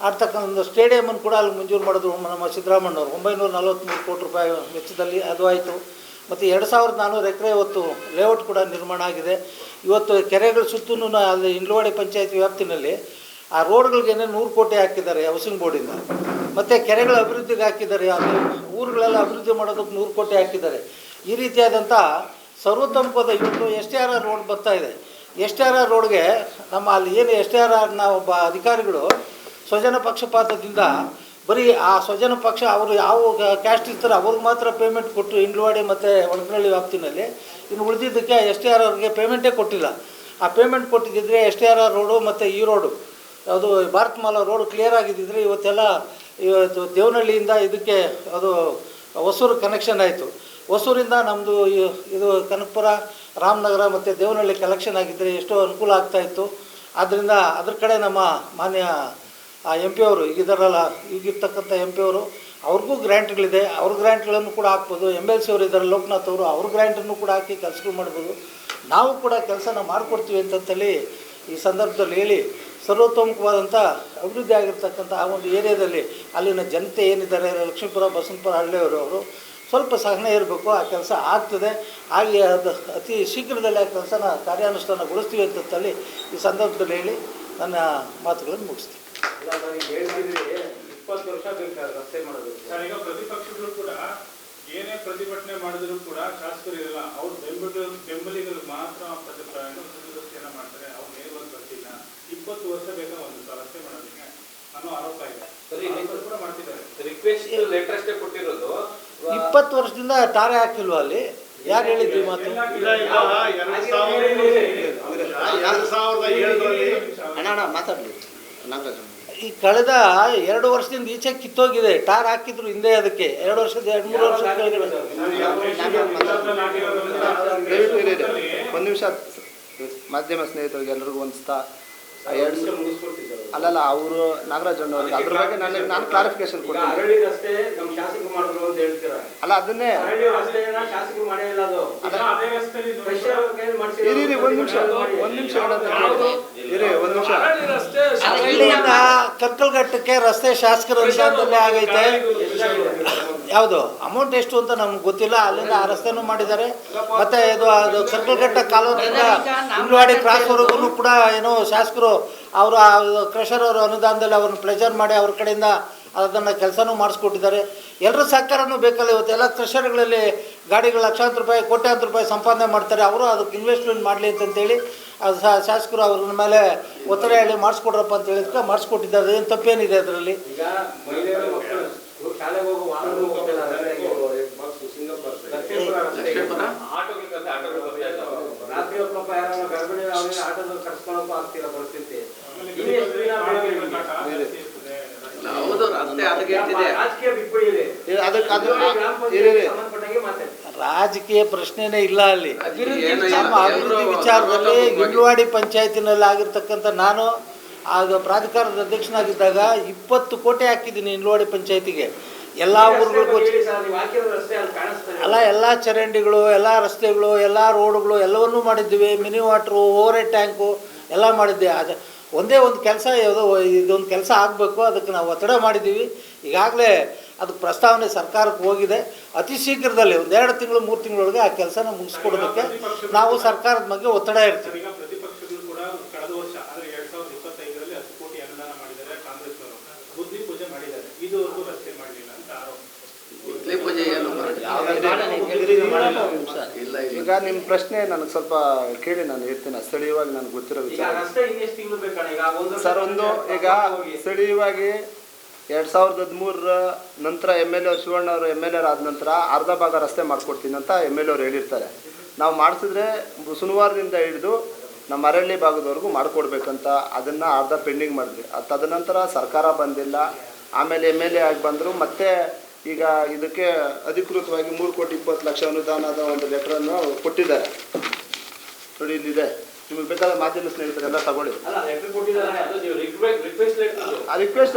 ಆಡ್ತಕ್ಕಂಥ ಸ್ಟೇಡಿಯಮನ್ನು ಕೂಡ ಅಲ್ಲಿ ಮಂಜೂರು ಮಾಡೋದು ನಮ್ಮ ಸಿದ್ದರಾಮಣ್ಣವರು 943 ಕೋಟಿ ರೂಪಾಯಿ ವೆಚ್ಚದಲ್ಲಿ ಅದು ಆಯಿತು. ಮತ್ತು 2,400 ಎಕರೆ ಇವತ್ತು ಲೇಔಟ್ ಕೂಡ ನಿರ್ಮಾಣ ಆಗಿದೆ. ಇವತ್ತು ಕೆರೆಗಳ ಸುತ್ತೂ ಅಲ್ಲಿ ಇಂಡ್ಲವಾಡಿ ಪಂಚಾಯತಿ ವ್ಯಾಪ್ತಿನಲ್ಲಿ ಆ ರೋಡ್ಗಳಿಗೇನೆ 100 ಕೋಟಿ ಹಾಕಿದ್ದಾರೆ ಹೌಸಿಂಗ್ ಬೋರ್ಡಿಂದ. ಮತ್ತು ಕೆರೆಗಳ ಅಭಿವೃದ್ಧಿಗೆ ಹಾಕಿದ್ದಾರೆ, ಅಲ್ಲಿ ಊರುಗಳೆಲ್ಲ ಅಭಿವೃದ್ಧಿ ಮಾಡೋದಕ್ಕೆ 100 ಕೋಟಿ ಹಾಕಿದ್ದಾರೆ. ಈ ರೀತಿಯಾದಂಥ ಸರ್ವತೋಮುಖದ ಇವತ್ತು STRR ರೋಡ್ ಬರ್ತಾ ಇದೆ. STRR ರೋಡ್ಗೆ ನಮ್ಮ ಅಲ್ಲಿ ಏನು STRRನ ಒಬ್ಬ ಅಧಿಕಾರಿಗಳು ಸ್ವಜನ ಪಕ್ಷಪಾತದಿಂದ ಬರೀ ಆ ಸ್ವಜನ ಪಕ್ಷ ಅವರು ಯಾವ ಕ್ಯಾಸ್ಟ್ ಇರ್ತಾರೆ ಅವ್ರಿಗೆ ಮಾತ್ರ ಪೇಮೆಂಟ್ ಕೊಟ್ಟು ಇಂಡ್ಲವಾಡಿ ಮತ್ತು ಒಳಗನಹಳ್ಳಿ ವ್ಯಾಪ್ತಿನಲ್ಲಿ, ಇನ್ನು ಉಳಿದಿದ್ದಕ್ಕೆ STRRಗೆ ಪೇಮೆಂಟೇ ಕೊಟ್ಟಿಲ್ಲ. ಆ ಪೇಮೆಂಟ್ ಕೊಟ್ಟಿದ್ದರೆ STRR ರೋಡು ಮತ್ತು ಈ ರೋಡು ಯಾವುದು ಭಾರತ್ ಮಾಲಾ ರೋಡ್ ಕ್ಲಿಯರ್ ಆಗಿದ್ದಿದ್ರೆ ಇವತ್ತು ದೇವನಹಳ್ಳಿಯಿಂದ ಇದಕ್ಕೆ ಅದು ಹೊಸೂರು ಕನೆಕ್ಷನ್ ಆಯಿತು. ಹೊಸೂರಿಂದ ನಮ್ಮದು ಇದು ಕನಕಪುರ, ರಾಮನಗರ ಮತ್ತು ದೇವನಹಳ್ಳಿ ಕಲೆಕ್ಷನ್ ಆಗಿದ್ದರೆ ಎಷ್ಟೋ ಅನುಕೂಲ ಆಗ್ತಾಯಿತ್ತು. ಆದ್ದರಿಂದ ಅದ್ರ ಕಡೆ ನಮ್ಮ ಮಾನ್ಯ MP ಅವರು ಈಗಿದ್ದಾರಲ್ಲ, ಈಗಿರ್ತಕ್ಕಂಥ MP ಅವರು ಅವ್ರಿಗೂ ಗ್ರ್ಯಾಂಟ್ಗಳಿದೆ, ಅವ್ರ ಗ್ರ್ಯಾಂಟ್ಗಳನ್ನು ಕೂಡ ಹಾಕ್ಬೋದು. MLC ಅವರು ಇದ್ದಾರೆ ಲೋಕನಾಥ್ ಅವರು, ಅವ್ರ ಗ್ರ್ಯಾಂಟನ್ನು ಕೂಡ ಹಾಕಿ ಕೆಲಸಗಳು ಮಾಡ್ಬೋದು. ನಾವು ಕೂಡ ಕೆಲಸನ ಮಾಡಿಕೊಡ್ತೀವಿ ಅಂತಂತೇಳಿ ಈ ಸಂದರ್ಭದಲ್ಲಿ ಹೇಳಿ ಸರ್ವತೋಮುಖವಾದಂಥ ಅಭಿವೃದ್ಧಿ ಆಗಿರ್ತಕ್ಕಂಥ ಆ ಒಂದು ಏರಿಯಾದಲ್ಲಿ ಅಲ್ಲಿನ ಜನತೆ ಏನಿದ್ದಾರೆ ಲಕ್ಷ್ಮೀಪುರ, ಬಸವನಪುರ, ಹಳ್ಳಿಯವರು ಸ್ವಲ್ಪ ಸಹನೆ ಇರಬೇಕು. ಆ ಕೆಲಸ ಆಗ್ತದೆ. ಹಾಗೆ ಅದು ಅತಿ ಶೀಘ್ರದಲ್ಲೇ ಆ ಕೆಲಸನ ಕಾರ್ಯಾನುಷ್ಠಾನಗೊಳಿಸ್ತೀವಿ ಅಂತಂತೇಳಿ ಈ ಸಂದರ್ಭದಲ್ಲಿ ಹೇಳಿ ನನ್ನ ಮಾತುಗಳನ್ನು ಮುಗಿಸ್ತೀನಿ. 20 ವರ್ಷ ಬೇಕಾದ್ರೆ ರಸ್ತೆ ಮಾಡೋದು ಸರ್. ಈಗ ಪ್ರತಿಪಕ್ಷಗಳು ಕೂಡ ಏನೇ ಪ್ರತಿಭಟನೆ ಮಾಡಿದ್ರು ಕೂಡ ಶಾಸಕರು ಇರಲ್ಲ, ಅವ್ರು ಬೆಂಬಲಿಗರು ಮಾತ್ರ ಪ್ರತಿಭಟನೆಯನ್ನು ಮಾಡ್ತಾರೆ. ಅವ್ರು ನೇರವಾಗಿ ಬರ್ತಿಲ್ಲ. 20 ವರ್ಷ ಬೇಕಾ ಒಂದು ರಸ್ತೆ ಮಾಡೋದಕ್ಕೆ? ಅನ್ನೋ ಆರೋಪ ಇದೆ. ಅದನ್ನು ಕೂಡ ಮಾಡ್ತಿದ್ದಾರೆ. ರಿಕ್ವೆಸ್ಟ್ ಲೆಟರ್ ಅಷ್ಟೇ ಕೊಟ್ಟಿರೋದು. 20 ವರ್ಷದಿಂದ ತಾರೆ ಹಾಕಿಲ್ವಾ ಅಲ್ಲಿ? ಯಾರು ಹೇಳಿದ್ರಿ ಮಾತು? ಅಣ್ಣ ಮಾತಾಡಲಿ ನಾಗರಾಜ್. ಈ ಕಳೆದ 2 ವರ್ಷದಿಂದ ಈಚೆ ಕಿತ್ತೋಗಿದೆ. ಟಾರ್ ಹಾಕಿದ್ರು ಹಿಂದೆ, ಅದಕ್ಕೆ 2 ವರ್ಷದ 2-3 ವರ್ಷದ ಕೆಳಗಡೆ. ದಯವಿಟ್ಟು ಇರಿ, ಒಂದು ನಿಮಿಷ. ಮಾಧ್ಯಮ ಸ್ನೇಹಿತರಿಗೆ ಎಲ್ರಿಗೂ ಒಂದು ಅಲ್ಲಲ್ಲ, ಅವರು ನಾಗರಾಜ್ ಅವ್ರಿಗೆ ಅದ್ರ ಬಗ್ಗೆ ನಾನು ಕ್ಲಾರಿಫಿಕೇಶನ್ ಕೊಡ್ತೀನಿ. ಅಲ್ಲ ಅದನ್ನೇ ಇರಿ ಒಂದು ನಿಮಿಷ ಇರಿ ಒಂದು ನಿಮಿಷ. ಹಳ್ಳಿಯಿಂದ ಕರ್ಕಲ್ಘಟ್ಟಕ್ಕೆ ರಸ್ತೆ ಶಾಸಕರ ಅನುದಾನದಲ್ಲೇ ಆಗೈತೆ. ಯಾವುದು ಅಮೌಂಟ್ ಎಷ್ಟು ಅಂತ ನಮ್ಗೆ ಗೊತ್ತಿಲ್ಲ. ಅಲ್ಲಿಂದ ಆ ರಸ್ತೆನೂ ಮಾಡಿದ್ದಾರೆ. ಮತ್ತೆ ಅದು ಕರ್ಕಲ್ಘಟ್ಟ ಕಾಲೋನಿಂದ ಇಂಗ್ಲವಾಡಿ ಕ್ರಾಸ್ವರೆಗೂ ಕೂಡ ಏನೋ ಶಾಸಕರು ಅವರ ಕ್ರಷರ್ ಅವರ ಅನುದಾನದಲ್ಲಿ ಅವ್ರನ್ನ ಪ್ಲೆಜರ್ ಮಾಡಿ ಅವ್ರ ಕಡೆಯಿಂದ ಅದನ್ನು ಕೆಲಸನೂ ಮಾಡಿಸ್ಕೊಟ್ಟಿದ್ದಾರೆ. ಎಲ್ಲರ ಸಹಕಾರನೂ ಬೇಕಲ್ಲ. ಇವತ್ತು ಎಲ್ಲ ಕ್ರಷರ್ಗಳಲ್ಲಿ ಗಾಡಿಗಳು ಲಕ್ಷಾಂತರ ರೂಪಾಯಿ ಕೋಟ್ಯಾಂತರ ರೂಪಾಯಿ ಸಂಪಾದನೆ ಮಾಡ್ತಾರೆ. ಅವರು ಅದಕ್ಕೆ ಇನ್ವೆಸ್ಟ್ಮೆಂಟ್ ಮಾಡಲಿ ಅಂತಂತೇಳಿ ಅದು ಶಾಸಕರು ಅವ್ರ ಮೇಲೆ ಒತ್ತಡ ಹೇಳಿ ಮಾಡಿಸ್ಕೊಡ್ರಪ್ಪ ಅಂತ ಹೇಳಿದ್ರೆ ಮಾಡಿಸ್ಕೊಟ್ಟಿದ್ದಾರೆ. ಏನು ತಪ್ಪೇನಿದೆ ಅದರಲ್ಲಿ? ರಾಜಕೀಯ ಪ್ರಶ್ನೆನೇ ಇಲ್ಲ ಅಲ್ಲಿ. ನಮ್ಮ ಅಭಿವೃದ್ಧಿ ವಿಚಾರದಲ್ಲಿ ಇಂಗ್ಲವಾಡಿ ಪಂಚಾಯತಿನಲ್ಲಿ ಆಗಿರ್ತಕ್ಕಂಥ ನಾನು ಆಗ ಪ್ರಾಧಿಕಾರದ ಅಧ್ಯಕ್ಷನಾಗಿದ್ದಾಗ 20 ಕೋಟಿ ಹಾಕಿದ್ದೀನಿ ಇಂಗ್ಲವಾಡಿ ಪಂಚಾಯತಿಗೆ. ಎಲ್ಲ ಊರುಗಳಿಗೂ ಅಲ್ಲ, ಎಲ್ಲ ಚರಂಡಿಗಳು, ಎಲ್ಲ ರಸ್ತೆಗಳು, ಎಲ್ಲ ರೋಡ್ಗಳು ಎಲ್ಲವನ್ನೂ ಮಾಡಿದ್ದೀವಿ. Mini water, over head tank ಎಲ್ಲ ಮಾಡಿದ್ದೆ. ಅದು ಒಂದೇ ಒಂದು ಕೆಲಸ, ಯಾವುದೋ ಇದೊಂದು ಕೆಲಸ ಆಗಬೇಕು, ಅದಕ್ಕೆ ನಾವು ಒತ್ತಡ ಮಾಡಿದ್ದೀವಿ. ಈಗಾಗಲೇ ಅದಕ್ಕೆ ಪ್ರಸ್ತಾವನೆ ಸರ್ಕಾರಕ್ಕೆ ಹೋಗಿದೆ. ಅತಿ ಶೀಘ್ರದಲ್ಲಿ 1-2 ತಿಂಗಳು 3 ತಿಂಗಳೊಳಗೆ ಆ ಕೆಲಸನ ಮುಗಿಸ್ಕೊಡೋದಕ್ಕೆ ನಾವು ಸರ್ಕಾರದ ಬಗ್ಗೆ ಒತ್ತಡ ಇರ್ತೀವಿ. ಪ್ರತಿಪಕ್ಷಗಳು ಕೂಡ ಕಳೆದ ವರ್ಷ ಅಂದರೆ 2025ರಲ್ಲಿ 10 ಕೋಟಿ ಅನುದಾನ ಮಾಡಿದ್ದಾರೆ. ಕಾಂಗ್ರೆಸ್ನವರು ಬುದ್ಧಿ ಪೂಜೆ ಮಾಡಿದ್ದಾರೆ, ಇದುವರೆಗೂ ರಸ್ತೆ ಮಾಡಲಿಲ್ಲ ಅಂತ ಆರೋಪ. ಈಗ ನಿಮ್ಮ ಪ್ರಶ್ನೆ ನನಗೆ ಸ್ವಲ್ಪ ಕೇಳಿ, ನಾನು ಹೇಳ್ತೀನಿ ಸ್ಥಳೀಯವಾಗಿ ನನಗೆ ಗೊತ್ತಿರೋ ವಿಚಾರ ಸರ್. ಈಗ ಸ್ಥಳೀಯವಾಗಿ 2013 ನಂತರ MLA ಶಿವಣ್ಣ ಅವರು MLA ಆದ ನಂತರ ಅರ್ಧ ಭಾಗ ರಸ್ತೆ ಮಾಡಿಕೊಡ್ತೀನಿ ಅಂತ MLA ಅವ್ರು ಹೇಳಿರ್ತಾರೆ. ನಾವು ಮಾಡಿಸಿದ್ರೆ ಶನಿವಾರದಿಂದ ಹಿಡಿದು ನಮ್ಮ ಅರಳ್ಳಿ ಭಾಗದವರೆಗೂ ಮಾಡಿಕೊಡ್ಬೇಕಂತ ಅದನ್ನು ಅರ್ಧ ಪೆಂಡಿಂಗ್ ಮಾಡಿದ್ವಿ. ತದನಂತರ ಸರ್ಕಾರ ಬಂದಿಲ್ಲ. ಆಮೇಲೆ MLA ಆಗಿ ಬಂದರು. ಮತ್ತೆ ಈಗ ಇದಕ್ಕೆ ಅಧಿಕೃತವಾಗಿ 3,20,00,000 ಅನುದಾನದ ಒಂದು ಲೆಟ್ರನ್ನು ಕೊಟ್ಟಿದ್ದಾರೆ. ನೋಡಿ ಇಲ್ಲಿದೆ, ನಿಮಗೆ ಬೇಕಾದ ಮಾಧ್ಯಮ ಸ್ನೇಹಿತರೆಲ್ಲ ತಗೊಳ್ಳಿ. ರಿಕ್ವೆಸ್ಟ್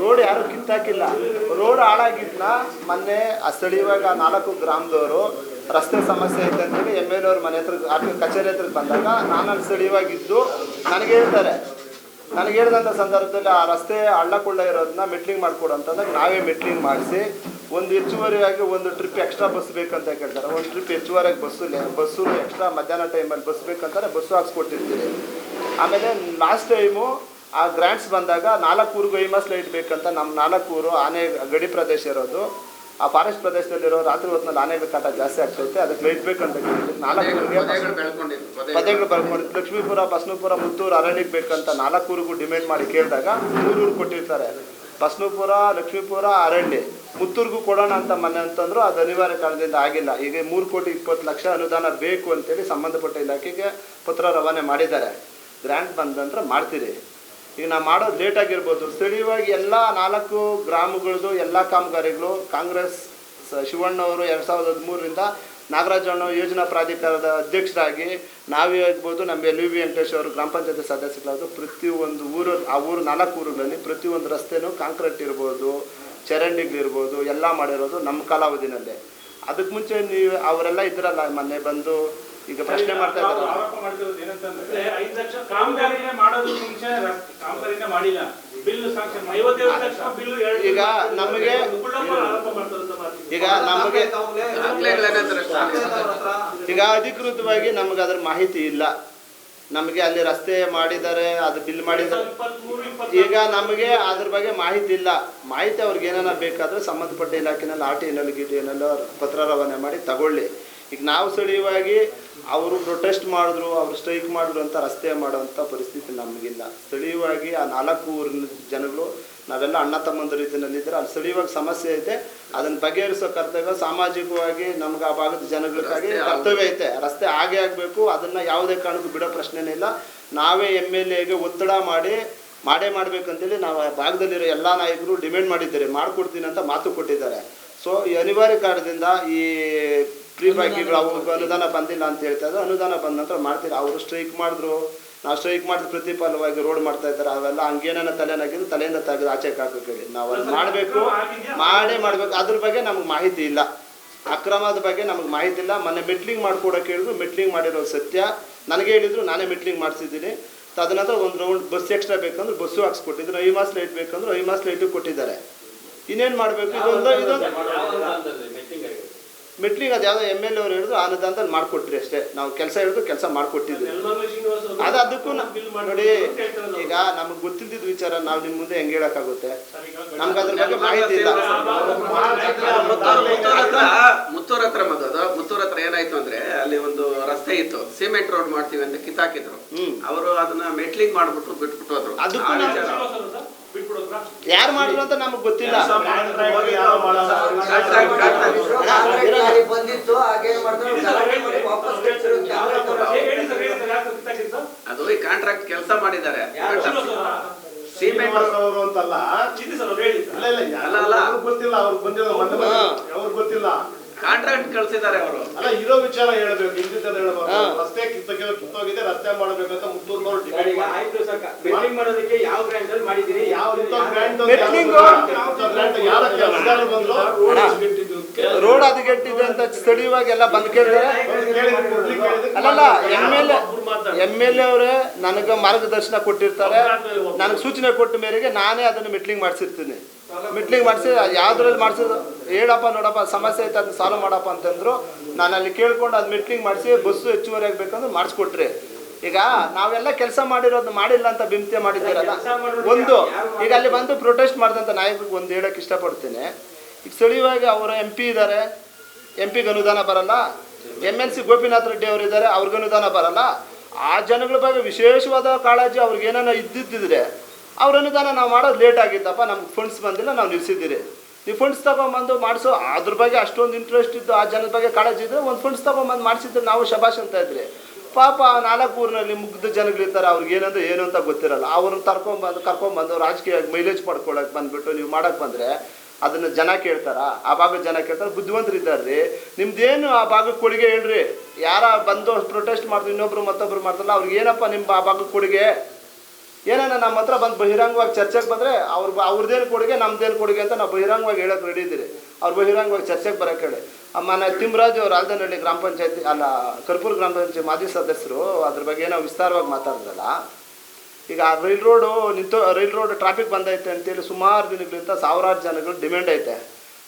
ರೋಡ್ ಯಾರು ಕಿತ್ತಾಕಿಲ್ಲ. ರೋಡ್ ಹಾಳಾಗಿದ್ನ ಮೊನ್ನೆ ಸ್ಥಳೀಯವಾಗ 4 ಗ್ರಾಮದವರು ರಸ್ತೆ ಸಮಸ್ಯೆ ಐತೆ ಅಂತೇಳಿ MLA ಅವ್ರ ಮನೆ ಹತ್ರ ಕಚೇರಿ ಹತ್ರಕ್ಕೆ ಬಂದಾಗ ನಾನು ಅಲ್ಲಿ ಸ್ಥಳೀಯವಾಗಿದ್ದು ನನಗೆ ಹೇಳ್ತಾರೆ. ನನಗೆ ಹೇಳಿದಂಥ ಸಂದರ್ಭದಲ್ಲಿ ಆ ರಸ್ತೆ ಹಳ್ಳ ಕೊಳ್ಳ ಇರೋದನ್ನ ಮೆಟ್ಲಿಂಗ್ ಮಾಡಿಕೊಡು ಅಂತಂದಾಗ ನಾವೇ ಮೆಟ್ಲಿಂಗ್ ಮಾಡಿಸಿ ಒಂದು ಹೆಚ್ಚುವರಿಯಾಗಿ 1 ಟ್ರಿಪ್ ಎಕ್ಸ್ಟ್ರಾ ಬಸ್ ಬೇಕಂತ ಕೇಳ್ತಾರೆ. 1 ಟ್ರಿಪ್ ಹೆಚ್ಚುವರಿಯಾಗಿ ಬಸ್ಸು ಎಕ್ಸ್ಟ್ರಾ ಮಧ್ಯಾಹ್ನ ಟೈಮಲ್ಲಿ ಬಸ್ ಬೇಕಂತಾರೆ, ಬಸ್ಸು ಹಾಕ್ಸ್ಕೊಟ್ಟಿರ್ತೀವಿ. ಆಮೇಲೆ ಲಾಸ್ಟ್ ಟೈಮು ಆ ಗ್ರ್ಯಾಂಟ್ಸ್ ಬಂದಾಗ 4 ಊರಿಗೂ ಐಮಸ್ ಲೈಟ್ ಬೇಕಂತ ನಮ್ಮ 4 ಊರು ಆನೆ ಗಡಿ ಪ್ರದೇಶ ಇರೋದು. ಆ ಫಾರೆಸ್ಟ್ ಪ್ರದೇಶದಲ್ಲಿರೋ ರಾತ್ರಿ ಹೊತ್ತಿನಲ್ಲಿ ಆನೆಗಳ ಕಾಟ ಜಾಸ್ತಿ ಆಗ್ತೈತೆ, ಅದಕ್ಕೆ ಲೈಟ್ ಬೇಕಂತ ಕೇಳಿದ್ವಿ. 4 ಊರಿಗೆ ಪದ್ಯಗಳು ಬರ್ಕೊಂಡಿದ್ದು. ಲಕ್ಷ್ಮೀಪುರ, ಬಸನಪುರ, ಮುತ್ತೂರು, ಅರಣ್ಯಕ್ಕೆ ಬೇಕಂತ 4 ಊರಿಗೂ ಡಿಮ್ಯಾಂಡ್ ಮಾಡಿ ಕೇಳಿದಾಗ 3 ಊರು ಕೊಟ್ಟಿರ್ತಾರೆ. ಬಸನಪುರ, ಲಕ್ಷ್ಮೀಪುರ, ಅರಣ್ಯ, ಮುತ್ತೂರಿಗೂ ಕೊಡೋಣ ಅಂತ ಮೊನ್ನೆ ಅಂತಂದ್ರು. ಅದು ಅನಿವಾರ್ಯ ಕಾರಣದಿಂದ ಆಗಿಲ್ಲ. ಈಗ 3,20,00,000 ಅನುದಾನ ಬೇಕು ಅಂತೇಳಿ ಸಂಬಂಧಪಟ್ಟ ಇಲಾಖೆಗೆ ಪತ್ರ ರವಾನೆ ಮಾಡಿದ್ದಾರೆ. ಗ್ರ್ಯಾಂಟ್ ಬಂದಂದ್ರೆ ಮಾಡ್ತೀರಿ. ಈಗ ನಾವು ಮಾಡೋದು ಲೇಟ್ ಆಗಿರ್ಬೋದು. ಸ್ಥಳೀಯವಾಗಿ ಎಲ್ಲ 4 ಗ್ರಾಮಗಳದ್ದು ಎಲ್ಲ ಕಾಮಗಾರಿಗಳು ಕಾಂಗ್ರೆಸ್ ಶಿವಣ್ಣವರು 2013ರಿಂದ ನಾಗರಾಜಣ್ಣ ಯೋಜನಾ ಪ್ರಾಧಿಕಾರದ ಅಧ್ಯಕ್ಷರಾಗಿ ನಾವೇ ಆಗ್ಬೋದು, ನಮ್ಮ LV ವೆಂಕಟೇಶ್ ಅವರು ಗ್ರಾಮ ಪಂಚಾಯತಿ ಸದಸ್ಯರಾದ್ರು. ಪ್ರತಿಯೊಂದು ಊರು, ಆ ಊರು 4 ಊರುಗಳಲ್ಲಿ ಪ್ರತಿಯೊಂದು ರಸ್ತೆನೂ ಕಾಂಕ್ರೀಟ್ ಇರ್ಬೋದು, ಚರಂಡಿಗಳಿರ್ಬೋದು, ಎಲ್ಲ ಮಾಡಿರೋದು ನಮ್ಮ ಕಾಲಾವಧಿನಲ್ಲೇ. ಅದಕ್ಕೆ ಮುಂಚೆ ನೀವು ಅವರೆಲ್ಲ ಇದ್ರಲ್ಲ, ಮೊನ್ನೆ ಬಂದು ಈಗ ಪ್ರಶ್ನೆ ಮಾಡ್ತಾ ಇದ್ದಾರೆ. ಆರೋಪ ಮಾಡ್ತಿರೋದು ಏನಂತಂದ್ರೆ 5 ಲಕ್ಷ ಕಾಮಗಾರಿನೇ ಮಾಡೋದು ಮುಂಚೆ ಕಾಮಗಾರಿನೇ ಮಾಡಿಲ್ಲ, ಬಿಲ್ ಸಾಂಕ್ಷನ್ 55 ಲಕ್ಷ ಬಿಲ್. ಈಗ ನಮಗೆ ಈಗ ಅಧಿಕೃತವಾಗಿ ನಮಗೆ ಅದ್ರ ಮಾಹಿತಿ ಇಲ್ಲ. ನಮಗೆ ಅಲ್ಲಿ ರಸ್ತೆ ಮಾಡಿದ್ದಾರೆ, ಅದು ಬಿಲ್ ಮಾಡಿದ್ದಾರೆ. ಈಗ ನಮಗೆ ಅದ್ರ ಬಗ್ಗೆ ಮಾಹಿತಿ ಇಲ್ಲ. ಮಾಹಿತಿ ಅವ್ರಿಗೆ ಏನಾರ ಬೇಕಾದ್ರೆ ಸಂಬಂಧಪಟ್ಟ ಇಲಾಖೆನಲ್ಲಿ RTIನಲ್ಲಿ GTನಲ್ಲಿ ಪತ್ರ ರವಾನೆ ಮಾಡಿ ತಗೊಳ್ಳಿ. ಈಗ ನಾವು ಸ್ಥಳೀಯವಾಗಿ ಅವರು ಪ್ರೊಟೆಸ್ಟ್ ಮಾಡಿದ್ರು, ಅವರು ಸ್ಟ್ರೈಕ್ ಮಾಡಿದ್ರು ಅಂತ ರಸ್ತೆ ಮಾಡುವಂಥ ಪರಿಸ್ಥಿತಿ ನಮಗಿಲ್ಲ. ಸ್ಥಳೀಯವಾಗಿ ಆ 4 ಊರಿನ ಜನಗಳು ನಾವೆಲ್ಲ ಅಣ್ಣ ತಮ್ಮಂದ ರೀತಿಯಲ್ಲಿದ್ದರೆ ಅಲ್ಲಿ ಸ್ಥಳೀಯವಾಗಿ ಸಮಸ್ಯೆ ಐತೆ, ಅದನ್ನು ಬಗೆಹರಿಸೋ ಕರ್ತವ್ಯ ಸಾಮಾಜಿಕವಾಗಿ ನಮ್ಗೆ ಆ ಭಾಗದ ಜನಗಳಿಗಾಗಿ ಕರ್ತವ್ಯ ಐತೆ. ರಸ್ತೆ ಆಗೇ ಆಗಬೇಕು, ಅದನ್ನು ಯಾವುದೇ ಕಾರಣಕ್ಕೂ ಬಿಡೋ ಪ್ರಶ್ನೆನೇ ಇಲ್ಲ. ನಾವೇ MLAಗೆ ಒತ್ತಡ ಮಾಡೇ ಮಾಡಬೇಕಂತೇಳಿ ನಾವು ಆ ಭಾಗದಲ್ಲಿರೋ ಎಲ್ಲ ನಾಯಕರು ಡಿಮ್ಯಾಂಡ್ ಮಾಡಿದ್ದಾರೆ, ಮಾಡಿಕೊಡ್ತೀನಿ ಅಂತ ಮಾತು ಕೊಟ್ಟಿದ್ದಾರೆ. ಸೊ ಈ ಅನಿವಾರ್ಯ ಕಾರಣದಿಂದ ಈ ಫ್ರೀ ಬಾಕಿಗಳು ಅವ್ರಿಗೆ ಅನುದಾನ ಬಂದಿಲ್ಲ ಅಂತ ಹೇಳ್ತಾ ಇದ್ದಾರೆ. ಅನುದಾನ ಬಂದ ನಂತರ ಮಾಡ್ತೀರಿ. ಅವರು ಸ್ಟ್ರೈಕ್ ಮಾಡಿದ್ರು, ನಾವು ಸ್ಟ್ರೈಕ್ ಮಾಡಿದ ಪ್ರತಿಫಲವಾಗಿ ರೋಡ್ ಮಾಡ್ತಾ ಇದ್ದಾರೆ. ಅವೆಲ್ಲ ಹಂಗೇನ ತಲೆನಾಗಿದ್ದು ತಲೆಯಿಂದ ತೆಗೆದು ಆಚೆಗೆ ಹಾಕೋಕೆ ನಾವು ಅದು ಮಾಡಬೇಕು, ಮಾಡಬೇಕು. ಅದ್ರ ಬಗ್ಗೆ ನಮ್ಗೆ ಮಾಹಿತಿ ಇಲ್ಲ, ಅಕ್ರಮದ ಬಗ್ಗೆ ನಮಗೆ ಮಾಹಿತಿ ಇಲ್ಲ. ಮೊನ್ನೆ ಮೆಟ್ಲಿಂಗ್ ಮಾಡ್ಕೊಡೋಕೆ ಹೇಳಿದ್ರು, ಮೆಟ್ಲಿಂಗ್ ಮಾಡಿರೋ ಸತ್ಯ. ನನಗೆ ಹೇಳಿದ್ರು, ನಾನೇ ಮೆಟ್ಲಿಂಗ್ ಮಾಡಿಸಿದ್ದೀನಿ. ತದನಂತರ ಒಂದು ರೌಂಡ್ ಬಸ್ ಎಕ್ಸ್ಟ್ರಾ ಬೇಕಂದ್ರೆ ಬಸ್ಸು ಹಾಕ್ಸ್ಕೊಟ್ಟಿದ್ರು, 5 ಮಾಸ್ ಲೈಟ್ ಬೇಕಂದ್ರೆ 5 ಮಾಸ್ ಲೈಟು ಕೊಟ್ಟಿದ್ದಾರೆ. ಇನ್ನೇನು ಮಾಡಬೇಕು? ಇದೊಂದು ಮೆಟ್ಲಿಂಗ್ ಅದು ಯಾವುದೋ MLA ಅವ್ರು ಹೇಳಿದ್ರು, ಆ ಅನುದಾನದಲ್ಲಿ ಮಾಡಿಕೊಟ್ರಿ ಅಷ್ಟೇ. ನಾವು ಕೆಲಸ ಹೇಳಿದ್ರು ಕೆಲಸ ಮಾಡಿಕೊಟ್ಟಿದ್ವಿ. ಅದು ಅದಕ್ಕೂ ನೋಡಿ, ಈಗ ನಮಗೆ ಗೊತ್ತಿದ್ದಿದ್ದು ವಿಚಾರ ನಾವು ನಿಮ್ಮ ಮುಂದೆ ಹೆಂಗೆ ಹೇಳೋಕ್ಕಾಗುತ್ತೆ? ನಮ್ಗೆ ಅದ್ರ ಬಗ್ಗೆ ಮಾಹಿತಿ ಇಲ್ಲ. ಮುತ್ತೂರ್ ಹತ್ರ ಮಗದು, ಮುತ್ತೂರ್ ಹತ್ರ ಏನಾಯ್ತು ಅಂದ್ರೆ ಅಲ್ಲಿ ಒಂದು ರಸ್ತೆ ಇತ್ತು, ಸಿಮೆಂಟ್ ರೋಡ್ ಮಾಡ್ತೀವಿ ಅಂತ ಕಿತ್ತಾಕಿದ್ರು. ಅವರು ಅದನ್ನ ಮೆಟ್ಲಿಂಗ್ ಮಾಡ್ಬಿಟ್ರು, ಬಿಟ್ಬಿಟ್ಟು ಹೋದ್ರು. ಅದಕ್ಕೂ ಯಾರು ಮಾಡಿದ್ರು ಅಂತ ನಮಗೆ ಗೊತ್ತಿಲ್ಲ. ಅದು ಈ ಕಾಂಟ್ರಾಕ್ಟ್ ಕೆಲಸ ಮಾಡಿದ್ದಾರೆ. ಸಿಮೆಂಟ್ ಅಂತಲ್ಲ, ಗೊತ್ತಿಲ್ಲ, ಅವ್ರಿಗೆ ಗೊತ್ತಿಲ್ಲ, ಕಾಂಟ್ರಾಕ್ಟ್ ಕಳ್ಸಿದ್ದಾರೆ ಅವರು. ಅಲ್ಲ, ಇರೋ ವಿಚಾರ ಹೇಳ್ಬೇಕು, ಇಂದಿದ್ದದ ಹೇಳ್ಬೇಕು. ರಸ್ತೆ ಕಿತ್ತೋಗಿದೆ, ರಸ್ತೆ ಮಾಡಬೇಕಂತ ಮುತ್ತೂರ್ನವ್ರು ಡಿಮ್ಯಾಂಡ್ ಮಾಡೋದಕ್ಕೆ ಯಾವ ಗ್ರಾಂಟ್ ಅಲ್ಲಿ ಮಾಡಿದೀರಿ, ಯಾವ ಗ್ರಾಂಟ್ ರೋಡ್ ಹದಗೆಟ್ಟಿದೆ ಅಂತ ಸ್ಥಳೀಯವಾಗಿ ಎಲ್ಲ ಬಂದ್ ಕೇಳ್ತಾರೆ. ಅಲ್ಲಲ್ಲ, MLA ಅವರೇ ನನಗೆ ಮಾರ್ಗದರ್ಶನ ಕೊಟ್ಟಿರ್ತಾರೆ, ನನಗೆ ಸೂಚನೆ ಕೊಟ್ಟ ಮೇರೆಗೆ ನಾನೇ ಅದನ್ನು ಮೆಟ್ಲಿಂಗ್ ಮಾಡಿಸಿರ್ತೀನಿ. ಮೆಟ್ಲಿಂಗ್ ಮಾಡಿಸಿ ಯಾವ್ದ್ರಲ್ಲಿ ಮಾಡಿಸಿದ್ರು, ಹೇಳಪ್ಪ ನೋಡಪ್ಪ ಸಮಸ್ಯೆ ಐತೆ ಅದನ್ನ ಸಾಲ್ವ್ ಮಾಡಪ್ಪ ಅಂತಂದ್ರು. ನಾನು ಅಲ್ಲಿ ಕೇಳ್ಕೊಂಡು ಅದು ಮೆಟ್ಲಿಂಗ್ ಮಾಡಿಸಿ ಬಸ್ಸು ಹೆಚ್ಚುವರಿ ಆಗಬೇಕಂದ್ರೆ ಮಾಡಿಸ್ಕೊಟ್ರಿ. ಈಗ ನಾವೆಲ್ಲ ಕೆಲಸ ಮಾಡಿರೋದು ಮಾಡಿಲ್ಲ ಅಂತ ಬಿಂಬತೆ ಮಾಡಿದ್ದೀರಲ್ಲ. ಒಂದು ಈಗ ಅಲ್ಲಿ ಬಂದು ಪ್ರೊಟೆಸ್ಟ್ ಮಾಡಿದಂಥ ನಾಯಕರಿಗೆ ಒಂದು ಹೇಳೋಕ್ಕೆ ಇಷ್ಟಪಡ್ತೀನಿ. ಈಗ ಸ್ಥಳೀಯವಾಗಿ ಅವರ MP ಇದ್ದಾರೆ, MPಗೆ ಅನುದಾನ ಬರಲ್ಲ. MLC ಗೋಪಿನಾಥ್ ರೆಡ್ಡಿ ಅವರು ಇದ್ದಾರೆ, ಅವ್ರಿಗೆ ಅನುದಾನ ಬರಲ್ಲ. ಆ ಜನಗಳ ಬಗ್ಗೆ ವಿಶೇಷವಾದ ಕಾಳಜಿ ಅವ್ರಿಗೆ ಏನಾನ ಇದ್ದಿದ್ದಿದ್ರೆ ಅವ್ರ ಅನುದಾನ ನಾವು ಮಾಡೋದು ಲೇಟ್ ಆಗಿದ್ದಪ್ಪ, ನಮ್ಗೆ ಫಂಡ್ಸ್ ಬಂದಿಲ್ಲ, ನಾವು ನಿಲ್ಲಿಸಿದ್ದೀರಿ. ನೀವು ಫಂಡ್ಸ್ ತೊಗೊಂಬಂದು ಮಾಡಿಸೋ ಅದ್ರ ಬಗ್ಗೆ ಅಷ್ಟೊಂದು ಇಂಟ್ರೆಸ್ಟ್ ಇದ್ದು ಆ ಜನದ ಬಗ್ಗೆ ಕಾಳಜಿ ಇದ್ದರೆ ಒಂದು ಫಂಡ್ಸ್ ತೊಗೊಂಬಂದು ಮಾಡಿಸಿದ್ರೆ ನಾವು ಶಬಾಷ್ ಅಂತ ಇದ್ರಿ. ಪಾಪ 4 ಊರಿನಲ್ಲಿ ಮುಗ್ಧ ಜನಗಳಿರ್ತಾರೆ, ಅವ್ರಿಗೆ ಏನಂದ್ರೆ ಏನು ಅಂತ ಗೊತ್ತಿರಲ್ಲ. ಅವ್ರನ್ನ ಕರ್ಕೊಂಬಂದು ರಾಜಕೀಯವಾಗಿ ಮೈಲೇಜ್ ಪಡ್ಕೊಳಕ್ಕೆ ಬಂದುಬಿಟ್ಟು ನೀವು ಮಾಡೋಕ್ಕೆ ಬಂದರೆ ಅದನ್ನು ಜನ ಕೇಳ್ತಾರಾ? ಆ ಭಾಗದ ಜನ ಕೇಳ್ತಾರೆ. ಬುದ್ಧಿವಂತರಿದ್ದಾರೆ, ನಿಮ್ದೇನು ಆ ಭಾಗಕ್ಕೆ ಕೊಡುಗೆ ಹೇಳ್ರಿ. ಯಾರ ಬಂದು ಪ್ರೊಟೆಸ್ಟ್ ಮಾಡಿದ್ರು, ಇನ್ನೊಬ್ರು ಮತ್ತೊಬ್ರು ಮಾಡ್ತಾರಲ್ಲ, ಅವ್ರಿಗೆ ಏನಪ್ಪ ನಿಮ್ಮ ಆ ಭಾಗಕ್ಕೆ ಕೊಡುಗೆ? ಏನಾನ ನಮ್ಮ ಹತ್ರ ಬಂದು ಬಹಿರಂಗವಾಗಿ ಚರ್ಚೆಗೆ ಬಂದರೆ ಅವ್ರದ್ದೇನು ಕೊಡುಗೆ, ನಮ್ದೇನು ಕೊಡುಗೆ ಅಂತ ನಾವು ಬಹಿರಂಗವಾಗಿ ಹೇಳೋಕೆ ರೆಡಿ ಇದ್ದೀರಿ. ಅವ್ರು ಬಹಿರಂಗವಾಗಿ ಚರ್ಚೆಗೆ ಬರೋಕೆ ಹೇಳಿ. ಮನೆ ತಿಮ್ಮರಾಜು ಅವರು ಆಲ್ದನಹಳ್ಳಿ ಗ್ರಾಮ ಪಂಚಾಯತಿ ಕರ್ಪೂರ ಗ್ರಾಮ ಪಂಚಾಯತಿ ಮಾಜಿ ಸದಸ್ಯರು ಅದ್ರ ಬಗ್ಗೆ ನಾವು ವಿಸ್ತಾರವಾಗಿ ಮಾತಾಡಿದ್ರಲ್ಲ. ಈಗ ರೈಲ್ ರೋಡ್ ಟ್ರಾಫಿಕ್ ಬಂದೈತೆ ಅಂತೇಳಿ ಸುಮಾರು ದಿನಗಳಿಂದ ಸಾವಿರಾರು ಜನಗಳು ಡಿಮ್ಯಾಂಡ್ ಐತೆ.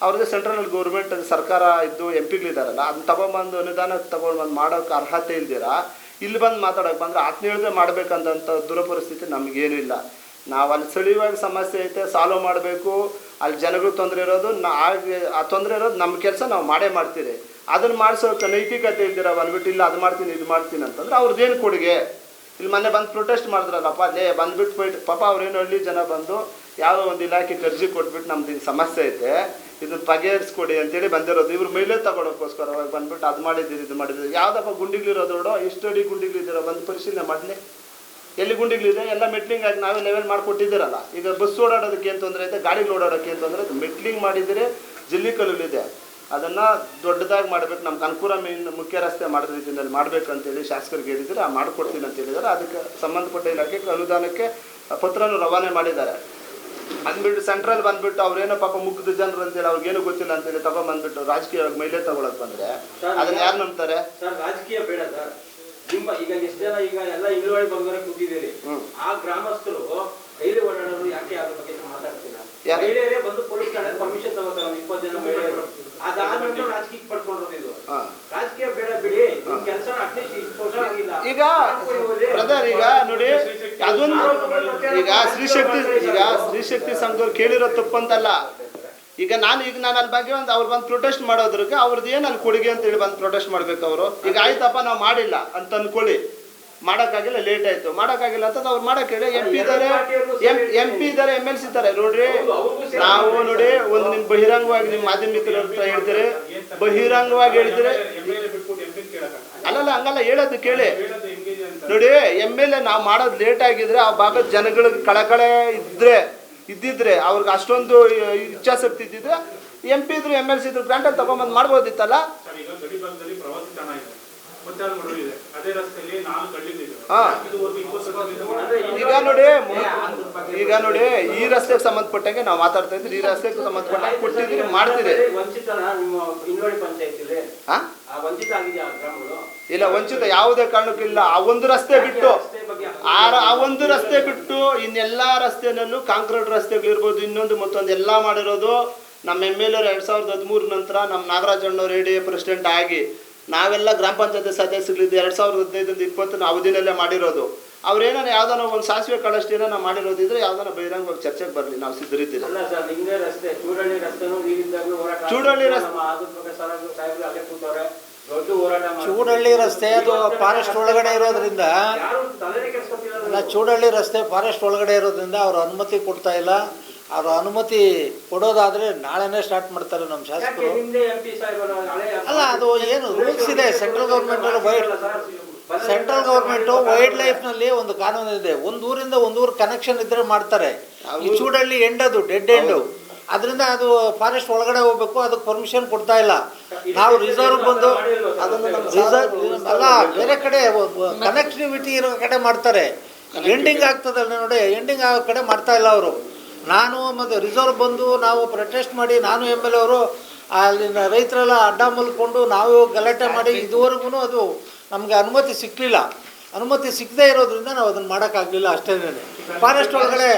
ಅವ್ರದ್ದೇ ಸೆಂಟ್ರಲ್ ಗೌರ್ಮೆಂಟ್ ಸರ್ಕಾರ ಇದ್ದು MPಗಳಿದ್ದಾರಲ್ಲ, ಅದನ್ನ ತೊಗೊಂಬಂದು ಅನುದಾನ ತೊಗೊಂಡ್ಬಂದು ಮಾಡೋಕೆ ಅರ್ಹತೆ ಇಲ್ದಿರಾ ಇಲ್ಲಿ ಬಂದು ಮಾತಾಡೋಕೆ ಬಂದರೆ ಹೇಳಿದ್ರೆ ಮಾಡಬೇಕಂತ ದುರಪರಿಸ್ಥಿತಿ ನಮಗೇನು ಇಲ್ಲ. ನಾವು ಅಲ್ಲಿ ಸ್ಥಳೀಯವಾಗಿ ಸಮಸ್ಯೆ ಐತೆ, ಸಾಲ್ವ್ ಮಾಡಬೇಕು. ಅಲ್ಲಿ ಜನಗಳು ತೊಂದರೆ ಇರೋದು, ಆ ತೊಂದರೆ ಇರೋದು ನಮ್ಮ ಕೆಲಸ ನಾವು ಮಾಡೇ ಮಾಡ್ತೀರಿ. ಅದನ್ನು ಮಾಡಿಸೋಕೆ ನೈತಿಕತೆ ಇದ್ದೀರ ಬಂದ್ಬಿಟ್ಟು ಇಲ್ಲ ಅದು ಮಾಡ್ತೀನಿ ಇದು ಮಾಡ್ತೀನಿ ಅಂತಂದ್ರೆ ಅವ್ರದ್ದೇನು ಕೊಡುಗೆ? ಇಲ್ಲಿ ಮೊನ್ನೆ ಬಂದು ಪ್ರೊಟೆಸ್ಟ್ ಮಾಡಿದ್ರಲ್ಲಪ್ಪ, ಅಲ್ಲೇ ಬಂದುಬಿಟ್ಟು ಹೋಯ್ತು ಪಾಪ. ಅವ್ರೇನು ಹಳ್ಳಿ ಜನ ಬಂದು ಯಾವುದೋ ಒಂದು ಇಲಾಖೆಗೆ ಅರ್ಜಿ ಕೊಟ್ಬಿಟ್ಟು ನಮ್ದು ಹಿಂಗೆ ಸಮಸ್ಯೆ ಐತೆ, ಇದನ್ನು ಬಗೆಹರಿಸ್ಕೊಡಿ ಅಂತೇಳಿ ಬಂದಿರೋದು. ಇವ್ರು ಮೈಲೇ ತಗೊಳೋಕ್ಕೋಸ್ಕರವಾಗಿ ಬಂದುಬಿಟ್ಟು ಅದು ಮಾಡಿದ್ದೀರಿ ಇದು ಮಾಡಿದ್ದೀರಿ. ಯಾವುದಪ್ಪ ಗುಂಡಿಗಳಿರೋದು ನೋಡೋ, ಎಷ್ಟು ಅಡಿ ಗುಂಡಿಗಳಿದ್ದೀರೋ ಬಂದು ಪರಿಶೀಲನೆ ಮಾಡಲಿ. ಎಲ್ಲಿ ಗುಂಡಿಗಳಿದೆ ಎಲ್ಲ ಮೆಟ್ಲಿಂಗ್ ಆಗಿ ನಾವೇ ಲೆವೆಲ್ ಮಾಡಿಕೊಟ್ಟಿದ್ದೀರಲ್ಲ. ಈಗ ಬಸ್ ಓಡಾಡೋದಕ್ಕೆ ಏನು ತೊಂದರೆ ಐತೆ, ಗಾಡಿಗಳು ಓಡಾಡೋಕ್ಕೆ ಏನು ತೊಂದರೆ ಐತೆ? ಮೆಟ್ಲಿಂಗ್ ಮಾಡಿದರೆ ಜಲ್ಲಿ ಕಲ್ಲುಗಳಿದೆ, ಅದನ್ನು ದೊಡ್ಡದಾಗಿ ಮಾಡಬೇಕು. ನಮ್ಮ ಕನಕಪುರ ಮುಖ್ಯ ರಸ್ತೆ ಮಾಡಿದ ರೀತಿಯಲ್ಲಿ ಮಾಡಬೇಕಂತೇಳಿ ಶಾಸಕರಿಗೆ ಹೇಳಿದರೆ ಮಾಡಿಕೊಡ್ತೀನಿ ಅಂತ ಹೇಳಿದ್ದಾರೆ. ಅದಕ್ಕೆ ಸಂಬಂಧಪಟ್ಟ ಇಲಾಖೆಗೆ ಅನುದಾನಕ್ಕೆ ಪತ್ರನೂ ರವಾನೆ ಮಾಡಿದ್ದಾರೆ. ಅಂದ್ಬಿಟ್ಟು ಸೆಂಟ್ರಲ್ ಬಂದ್ಬಿಟ್ಟು ಅವ್ರೇನೋ ಪಾಪ ಮುಗ್ಧ ಜನರು ಅಂತೇಳಿ ಅವ್ರಿಗೇನು ಗೊತ್ತಿಲ್ಲ ಅಂತೇಳಿ ತಗೊಂಡ್ಬಂದ್ಬಿಟ್ಟು ರಾಜಕೀಯವಾಗಿ ಮೈಲೇ ತಗೊಳಕ್ ಬಂದ್ರೆ ಅದನ್ನ ಯಾರು ನಂಬ್ತಾರೆ? ರಾಜಕೀಯ ಬೇಡ ಸರ್. ನಿಮ್ಮ ಈಗ ಎಷ್ಟು ಜನ ಈಗ ಎಲ್ಲ ಇಳುವರಿ ಬಂದರೆ ಕೂತಿದ್ದೀರಿ, ಆ ಗ್ರಾಮಸ್ಥರು ಡೈಲಿ ಓಡಾಡೋರು ಯಾಕೆ ಅದ್ರ ಬಗ್ಗೆ ಮಾತಾಡ್ತೀರಾ? ಮಹಿಳೆಯರೇ ಬಂದು ಪೊಲೀಸ್ ಠಾಣೆ ಪರ್ಮಿಷನ್ ತಗೋತಾರೆ, 20 ಜನ ಮಹಿಳೆಯರು. ಅದಾದ್ಮೇಲೆ ರಾಜಕೀಯಕ್ಕೆ ಪಡ್ಕೊಂಡಿರೋದು ಇದು. ರಾಜಕೀಯ ಬೇಡ ಬಿಡಿ, ನಿಮ್ ಕೆಲಸ ಅಟ್ಲೀಸ್ಟ್ ಆಗಿಲ್ಲ. ಈಗ ಬ್ರದರ್ ಈಗ ನೋಡಿ, ಅದೊಂದು ಈಗ ಸ್ತ್ರೀ ಶಕ್ತಿ ಸಂಘದವ್ರು ಕೇಳಿರೋ ತಪ್ಪಂತಲ್ಲ. ಈಗ ನಾನು ಅಲ್ಲಿ ಬಗ್ಗೆ ಅವ್ರು ಬಂದು ಪ್ರೊಟೆಸ್ಟ್ ಮಾಡೋದ್ರಿಗೆ ಅವ್ರದ್ದು ಏನು ಅಲ್ಲಿ ಕೊಡುಗೆ ಅಂತ ಹೇಳಿ ಬಂದು ಪ್ರೊಟೆಸ್ಟ್ ಮಾಡ್ಬೇಕು ಅವರು. ಈಗ ಆಯ್ತಪ್ಪ ನಾವು ಮಾಡಿಲ್ಲ ಅಂತ ಅನ್ಕೊಳ್ಳಿ, ಮಾಡೋಕ್ಕಾಗಿಲ್ಲ, ಲೇಟ್ ಆಯ್ತು, ಮಾಡೋಕ್ಕಾಗಿಲ್ಲ ಅಂತಂದು ಅವ್ರು ಮಾಡೋಕೆ ಹೇಳಿ ಎಂ ಪಿ ಇದ್ದಾರೆ, MLC ಇದ್ದಾರೆ ನೋಡ್ರಿ. ನಾವು ನೋಡಿ ಒಂದು ನಿಮ್ಮ ಬಹಿರಂಗವಾಗಿ ನಿಮ್ಮ ಮಾಧ್ಯಮ ಮಿತ್ರರ ಹತ್ರ ಹೇಳ್ತೀರಿ, ಬಹಿರಂಗವಾಗಿ ಹೇಳ್ತೀರಿ. ಅಲ್ಲಲ್ಲ ಹಂಗಲ್ಲ ಹೇಳೋದು ಕೇಳಿ ನೋಡಿ. MLA ನಾವು ಮಾಡೋದು ಲೇಟ್ ಆಗಿದ್ರೆ ಆ ಭಾಗದ ಜನಗಳಿಗೆ ಕಳಕಳೆ ಇದ್ದಿದ್ರೆ ಅವ್ರಿಗೆ ಅಷ್ಟೊಂದು ಇಚ್ಛಾಶಕ್ತಿ ಇದ್ದಿದ್ರೆ MP ಇದ್ರು MLC ಇದ್ರು ಗ್ರಾಂಟಲ್ಲಿ ತಗೊಂಬಂದು ಮಾಡ್ಬೋದಿತ್ತಲ್ಲ. ಈಗ ನೋಡಿ ಈ ರಸ್ತೆಗೆ ಸಂಬಂಧಪಟ್ಟಂಗೆ ನಾವು ಮಾತಾಡ್ತಾ ಇದ್ರಿ, ಈ ರಸ್ತೆಗೆ ಸಂಬಂಧಪಟ್ಟಂಗೆ ಕೊಟ್ಟಿದ್ದೀರಿ, ಮಾಡ್ತೀರಿ. ಇಲ್ಲ ವಂಚಿತ ಯಾವುದೇ ಕಾರಣಕ್ಕಿಲ್ಲ. ಆ ಒಂದು ರಸ್ತೆ ಬಿಟ್ಟು ಇನ್ನೆಲ್ಲಾ ರಸ್ತೆನಲ್ಲೂ ಕಾಂಕ್ರೀಟ್ ರಸ್ತೆಗಳಿರ್ಬೋದು, ಇನ್ನೊಂದು ಮತ್ತೊಂದು ಎಲ್ಲ ಮಾಡಿರೋದು ನಮ್ಮ MLA 2013 ನಂತರ ನಮ್ಮ ನಾಗರಾಜ್ ಅಣ್ಣವ್ರು ADA ಪ್ರೆಸಿಡೆಂಟ್ ಆಗಿ ನಾವೆಲ್ಲ ಗ್ರಾಮ ಪಂಚಾಯತ್ ಸದಸ್ಯಗಳಿದ್ದು 2015-20 ಅವಧಿನಲ್ಲೇ ಮಾಡಿರೋದು. ಅವ್ರೇನ ಯಾವ್ದಾನ ಒಂದು ಸಾಸಿವೆ ಕಾಳಷ್ಟು ಏನೋ ನಾವು ಮಾಡಿರೋದಿದ್ರೆ ಯಾವ್ದಾನ ಬಹಿರಂಗವಾಗಿ ಚರ್ಚೆಗೆ ಬರಲಿ, ನಾವು ಸಿದ್ಧರಿದ್ದೀವಿ. ಚೂಡಹಳ್ಳಿ ರಸ್ತೆ ಅದು ಫಾರೆಸ್ಟ್ ಒಳಗಡೆ ಇರೋದ್ರಿಂದ ಅವ್ರ ಅನುಮತಿ ಕೊಡ್ತಾ ಇಲ್ಲ. ಅವ್ರ ಅನುಮತಿ ಕೊಡೋದಾದ್ರೆ ನಾಳೆನೇ ಸ್ಟಾರ್ಟ್ ಮಾಡ್ತಾರೆ ನಮ್ಮ ಶಾಸಕರು. ಅಲ್ಲ ಅದು ಏನು ರೂಲ್ಸ್ ಇದೆ, ಸೆಂಟ್ರಲ್ ಗೌರ್ಮೆಂಟು ವೈಲ್ಡ್ ಲೈಫ್ನಲ್ಲಿ ಒಂದು ಕಾನೂನು ಇದೆ. ಒಂದು ಊರಿಂದ ಒಂದು ಊರು ಕನೆಕ್ಷನ್ ಇದ್ರೆ ಮಾಡ್ತಾರೆ. ಈ ಚೂಡಹಳ್ಳಿ ಎಂಡದು ಡೆಡ್ ಎಂಡು, ಅದರಿಂದ ಅದು ಫಾರೆಸ್ಟ್ ಒಳಗಡೆ ಹೋಗ್ಬೇಕು, ಅದಕ್ಕೆ ಪರ್ಮಿಷನ್ ಕೊಡ್ತಾ ಇಲ್ಲ. ನಾವು ರಿಸರ್ವ್ ಬಂದು ಅಲ್ಲ ಬೇರೆ ಕಡೆ ಕನೆಕ್ಟಿವಿಟಿ ಇರೋ ಕಡೆ ಮಾಡ್ತಾರೆ. ಎಂಡಿಂಗ್ ಆಗ್ತದಲ್ಲ ನೋಡಿ, ಎಂಡಿಂಗ್ ಆಗೋ ಕಡೆ ಮಾಡ್ತಾ ಇಲ್ಲ ಅವರು. ನಾನು ಮತ್ತು ರಿಸರ್ವ್ ಬಂದು ನಾವು ಪ್ರೊಟೆಸ್ಟ್ ಮಾಡಿ, ನಾನು MLA ಅವರು ಅಲ್ಲಿನ ರೈತರೆಲ್ಲ ಅಡ್ಡ ಮಲ್ಕೊಂಡು ನಾವು ಗಲಾಟೆ ಮಾಡಿ ಇದುವರೆಗೂ ಅದು ನಮಗೆ ಅನುಮತಿ ಸಿಕ್ಕಲಿಲ್ಲ. ಅನುಮತಿ ಸಿಕ್ಕದೇ ಇರೋದ್ರಿಂದ ನಾವು ಅದನ್ನು ಮಾಡೋಕ್ಕಾಗಲಿಲ್ಲ ಅಷ್ಟೇ. ಫಾರೆಸ್ಟ್ ಒಳಗಡೆ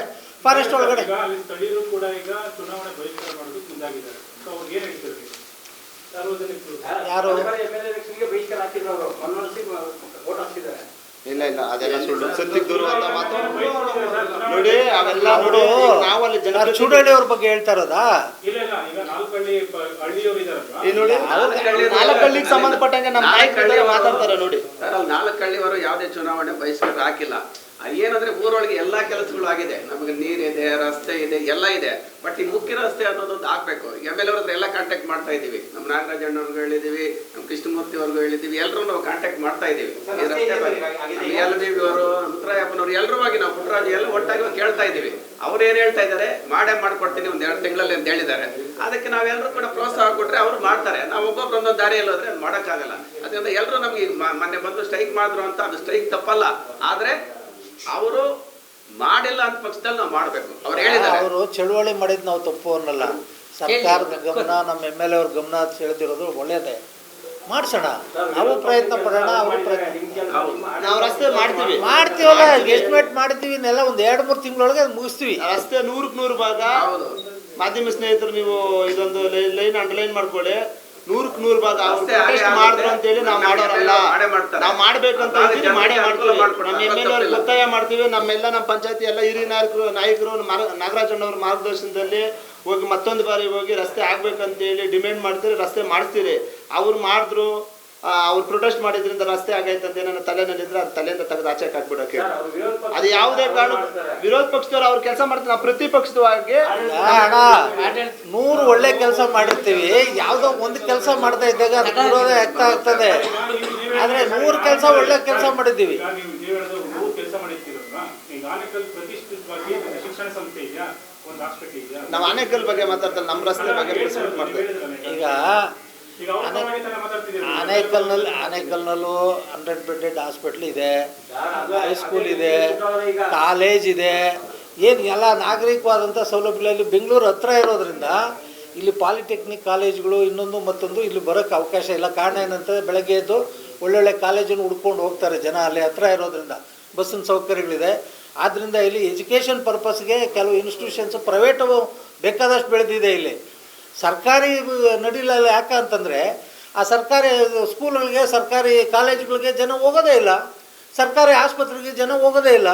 ಸ್ಥಳೀಯರು ಕೂಡ ಈಗ ಚುನಾವಣೆ ಬಹಿಷ್ಕಾರ ಮಾಡೋದು ಮುಂದಾಗಿದ್ದಾರೆ. ಯಾರು ಇಲ್ಲ ಅದೆಲ್ಲ ಸುಳ್ಳು, ಸತ್ಯಕ್ಕೆ ದೂರವಾದ ಮಾತು ನೋಡಿ. ಅವೆಲ್ಲ ನೋಡಿ ನಾವು ಅಲ್ಲಿ ಜನ ಚೂಡಹಳ್ಳಿ ಅವ್ರ ಬಗ್ಗೆ ಹೇಳ್ತಾ ಇರೋದಾ? ನೋಡಿ 4 ಹಳ್ಳಿಗೆ ಸಂಬಂಧಪಟ್ಟಂಗೆ ನಮ್ಮ ನಾಯಕರು ಮಾತಾಡ್ತಾರೆ ನೋಡಿ. 4 ಹಳ್ಳಿಯವರು ಯಾವುದೇ ಚುನಾವಣೆ ಬಹಿಷ್ಕಾರ ಹಾಕಿಲ್ಲ. ಏನಂದ್ರೆ ಊರೊಳಗೆ ಎಲ್ಲಾ ಕೆಲಸಗಳು ಆಗಿದೆ, ನಮಗೆ ನೀರಿದೆ, ರಸ್ತೆ ಇದೆ, ಎಲ್ಲ ಇದೆ. ಬಟ್ ಈ ಮುಖ್ಯ ರಸ್ತೆ ಅನ್ನೋದೊಂದು ಹಾಕ್ಬೇಕು. MLA ಅವ್ರ ಹತ್ರ ಎಲ್ಲ ಕಾಂಟ್ಯಾಕ್ಟ್ ಮಾಡ್ತಾ ಇದೀವಿ, ನಮ್ಮ ನಾಗರಾಜ್ ಅಣ್ಣವ್ರಿಗೂ ಹೇಳಿದೀವಿ, ನಮ್ಮ ಕೃಷ್ಣಮೂರ್ತಿ ಅವ್ರಿಗೂ ಹೇಳಿದೀವಿ, ಎಲ್ಲರೂ ನಾವು ಕಾಂಟ್ಯಾಕ್ಟ್ ಮಾಡ್ತಾ ಇದೀವಿ. LBB ಅವರು, ಮುತ್ತರಾಯಪ್ಪನವ್ರು, ಎಲ್ಲರೂ ನಾವು ಪುಟ್ಟರಾಜ್ ಎಲ್ಲ ಒಟ್ಟಾಗಿ ಕೇಳ್ತಾ ಇದೀವಿ. ಅವ್ರು ಏನ್ ಹೇಳ್ತಾ ಇದಾರೆ, ಮಾಡ್ಕೊಡ್ತೀನಿ ಒಂದ್ 2 ತಿಂಗಳಲ್ಲಿ ಅಂತ ಹೇಳಿದ್ದಾರೆ. ಅದಕ್ಕೆ ನಾವೆಲ್ಲರೂ ಕೂಡ ಪ್ರೋತ್ಸಾಹ ಕೊಟ್ರೆ ಅವ್ರು ಮಾಡ್ತಾರೆ. ನಾವು ಒಬ್ಬೊಬ್ರು ಒಂದೊಂದು ದಾರಿಯಲ್ಲಿ ಹೋದ್ರೆ ಅದು ಮಾಡೋಕ್ಕಾಗಲ್ಲ. ಅದರಿಂದ ಎಲ್ಲರೂ ನಮ್ಗೆ ಮೊನ್ನೆ ಬಂದು ಸ್ಟ್ರೈಕ್ ಮಾಡಿದ್ರು ಅಂತ, ಅದು ಸ್ಟ್ರೈಕ್ ತಪ್ಪಲ್ಲ. ಆದ್ರೆ ಅವರು ಮಾಡಿಲ್ಲ ಅಂತ ಪಕ್ಷದಲ್ಲಿ ನಾವು ಮಾಡ್ಬೇಕು. ಅವ್ರು ಹೇಳಿದ್ದಾರೆ, ಅವರು ಚಳುವಳಿ ಮಾಡಿದ್ ನಾವು ತಪ್ಪು ಅನ್ನಲ್ಲ. ಸರ್ಕಾರದ ಗಮನ, ನಮ್ಮ MLA ಅವ್ರ ಗಮನ ಸೆಳೆದಿರೋದು ಒಳ್ಳೇದೇ. ಮಾಡ್ಸೋಣ, ನಾವು ಪ್ರಯತ್ನ ಪಡೋಣ. ನಾವು ರಸ್ತೆ ಮಾಡ್ತೀವಲ್ಲ, ಎಸ್ಟಿಮೇಟ್ ಮಾಡ್ತೀವಿ, ಇನ್ನೆಲ್ಲ ಒಂದು 2-3 ತಿಂಗಳೊಳಗೆ ಮುಗಿಸ್ತೀವಿ. ರಸ್ತೆ 100ಕ್ಕೆ 100 ಭಾಗ. ಮಾಧ್ಯಮ ಸ್ನೇಹಿತರು ನೀವು ಇದೊಂದು ಲೈನ್ ಅಂಡರ್ಲೈನ್ ಮಾಡ್ಕೊಳ್ಳಿ. 100ಕ್ಕೆ 100 ಭಾಗ ಮಾಡಿದ್ರು ಅಂತೇಳಿ ನಾವು ಮಾಡೋರಲ್ಲ, ನಾವು ಮಾಡ್ಬೇಕಂತ ಮಾಡೇ ಮಾಡ್ತೀವಿ. ನಮ್ಮ MLA ಅವ್ರಿಗೆ ಒತ್ತಾಯ ಮಾಡ್ತೀವಿ. ನಮ್ಮ ಪಂಚಾಯತಿ ಎಲ್ಲ ಹಿರಿಯ ನಾಯಕರು ನಾಗರಾಜ್ ಅಣ್ಣವ್ರ ಮಾರ್ಗದರ್ಶನದಲ್ಲಿ ಹೋಗಿ ಮತ್ತೊಂದು ಬಾರಿ ಹೋಗಿ ರಸ್ತೆ ಆಗ್ಬೇಕಂತೇಳಿ ಡಿಮ್ಯಾಂಡ್ ಮಾಡ್ತೀರಿ, ರಸ್ತೆ ಮಾಡಿಸ್ತೀರಿ. ಅವ್ರು ಮಾಡಿದ್ರು, ಅವ್ರು ಪ್ರೊಟೆಸ್ಟ್ ಮಾಡಿದ್ರಿಂದ ರಸ್ತೆ ಆಗೈತೆ ಅಂತ ಏನಾರ ತಲೆನಲ್ಲಿದ್ರೆ ಅದು ತಲೆಯಿಂದ ತೆಗೆದು ಆಚೆಗೆ ಹಾಕ್ಬಿಡಕ್ಕೆ. ಅದು ಯಾವುದೇ ಕಾರಣ ವಿರೋಧ ಪಕ್ಷದವ್ರು ಅವ್ರು ಕೆಲಸ ಮಾಡ್ತಾರೆ, ನಾವು ಪ್ರತಿಪಕ್ಷದವಾಗಿ 100 ಒಳ್ಳೆ ಕೆಲಸ ಮಾಡಿರ್ತೀವಿ. ಯಾವುದೋ ಒಂದು ಕೆಲಸ ಮಾಡ್ತಾ ಇದ್ದಾಗ ಅದು ವಿರೋಧ ಆಗ್ತದೆ. ಆದ್ರೆ 100 ಕೆಲಸ ಒಳ್ಳೆ ಕೆಲಸ ಮಾಡಿದ್ದೀವಿ. ನಾವು ಆನೇಕಲ್ ಬಗ್ಗೆ ಮಾತಾಡ್ತಾರೆ, ನಮ್ಮ ರಸ್ತೆ ಬಗ್ಗೆ ಪ್ರೆಸಿಡೆಂಟ್ ಮಾಡ್ತಾರೆ. ಈಗ ಆನೇಕಲ್ನಲ್ಲೂ 100 ಬೆಡ್ಡೆಡ್ ಹಾಸ್ಪಿಟ್ಲ್ ಇದೆ, ಹೈಸ್ಕೂಲ್ ಇದೆ, ಕಾಲೇಜ್ ಇದೆ, ಏನು ಎಲ್ಲ ನಾಗರಿಕವಾದಂಥ ಸೌಲಭ್ಯಗಳಲ್ಲಿ ಬೆಂಗಳೂರು ಹತ್ರ ಇರೋದ್ರಿಂದ ಇಲ್ಲಿ ಪಾಲಿಟೆಕ್ನಿಕ್ ಕಾಲೇಜ್ಗಳು ಇನ್ನೊಂದು ಮತ್ತೊಂದು ಇಲ್ಲಿ ಬರೋಕ್ಕೆ ಅವಕಾಶ ಇಲ್ಲ. ಕಾರಣ ಏನಂತಂದರೆ ಬೆಳಗ್ಗೆ ಎದ್ದು ಒಳ್ಳೊಳ್ಳೆ ಕಾಲೇಜನ್ನು ಹುಡ್ಕೊಂಡು ಹೋಗ್ತಾರೆ ಜನ, ಅಲ್ಲಿ ಹತ್ರ ಇರೋದ್ರಿಂದ ಬಸ್ಸಿನ ಸೌಕರ್ಯಗಳಿದೆ. ಆದ್ದರಿಂದ ಇಲ್ಲಿ ಎಜುಕೇಷನ್ ಪರ್ಪಸ್ಗೆ ಕೆಲವು ಇನ್ಸ್ಟಿಟ್ಯೂಷನ್ಸ್ ಪ್ರೈವೇಟು ಬೇಕಾದಷ್ಟು ಬೆಳೆದಿದೆ. ಇಲ್ಲಿ ಸರ್ಕಾರಿ ನಡೀಲಿಲ್ಲ. ಯಾಕೆ ಅಂತಂದರೆ ಆ ಸರ್ಕಾರಿ ಸ್ಕೂಲ್ಗಳಿಗೆ, ಸರ್ಕಾರಿ ಕಾಲೇಜುಗಳಿಗೆ ಜನ ಹೋಗೋದೇ ಇಲ್ಲ, ಸರ್ಕಾರಿ ಆಸ್ಪತ್ರೆಗೆ ಜನ ಹೋಗೋದೇ ಇಲ್ಲ.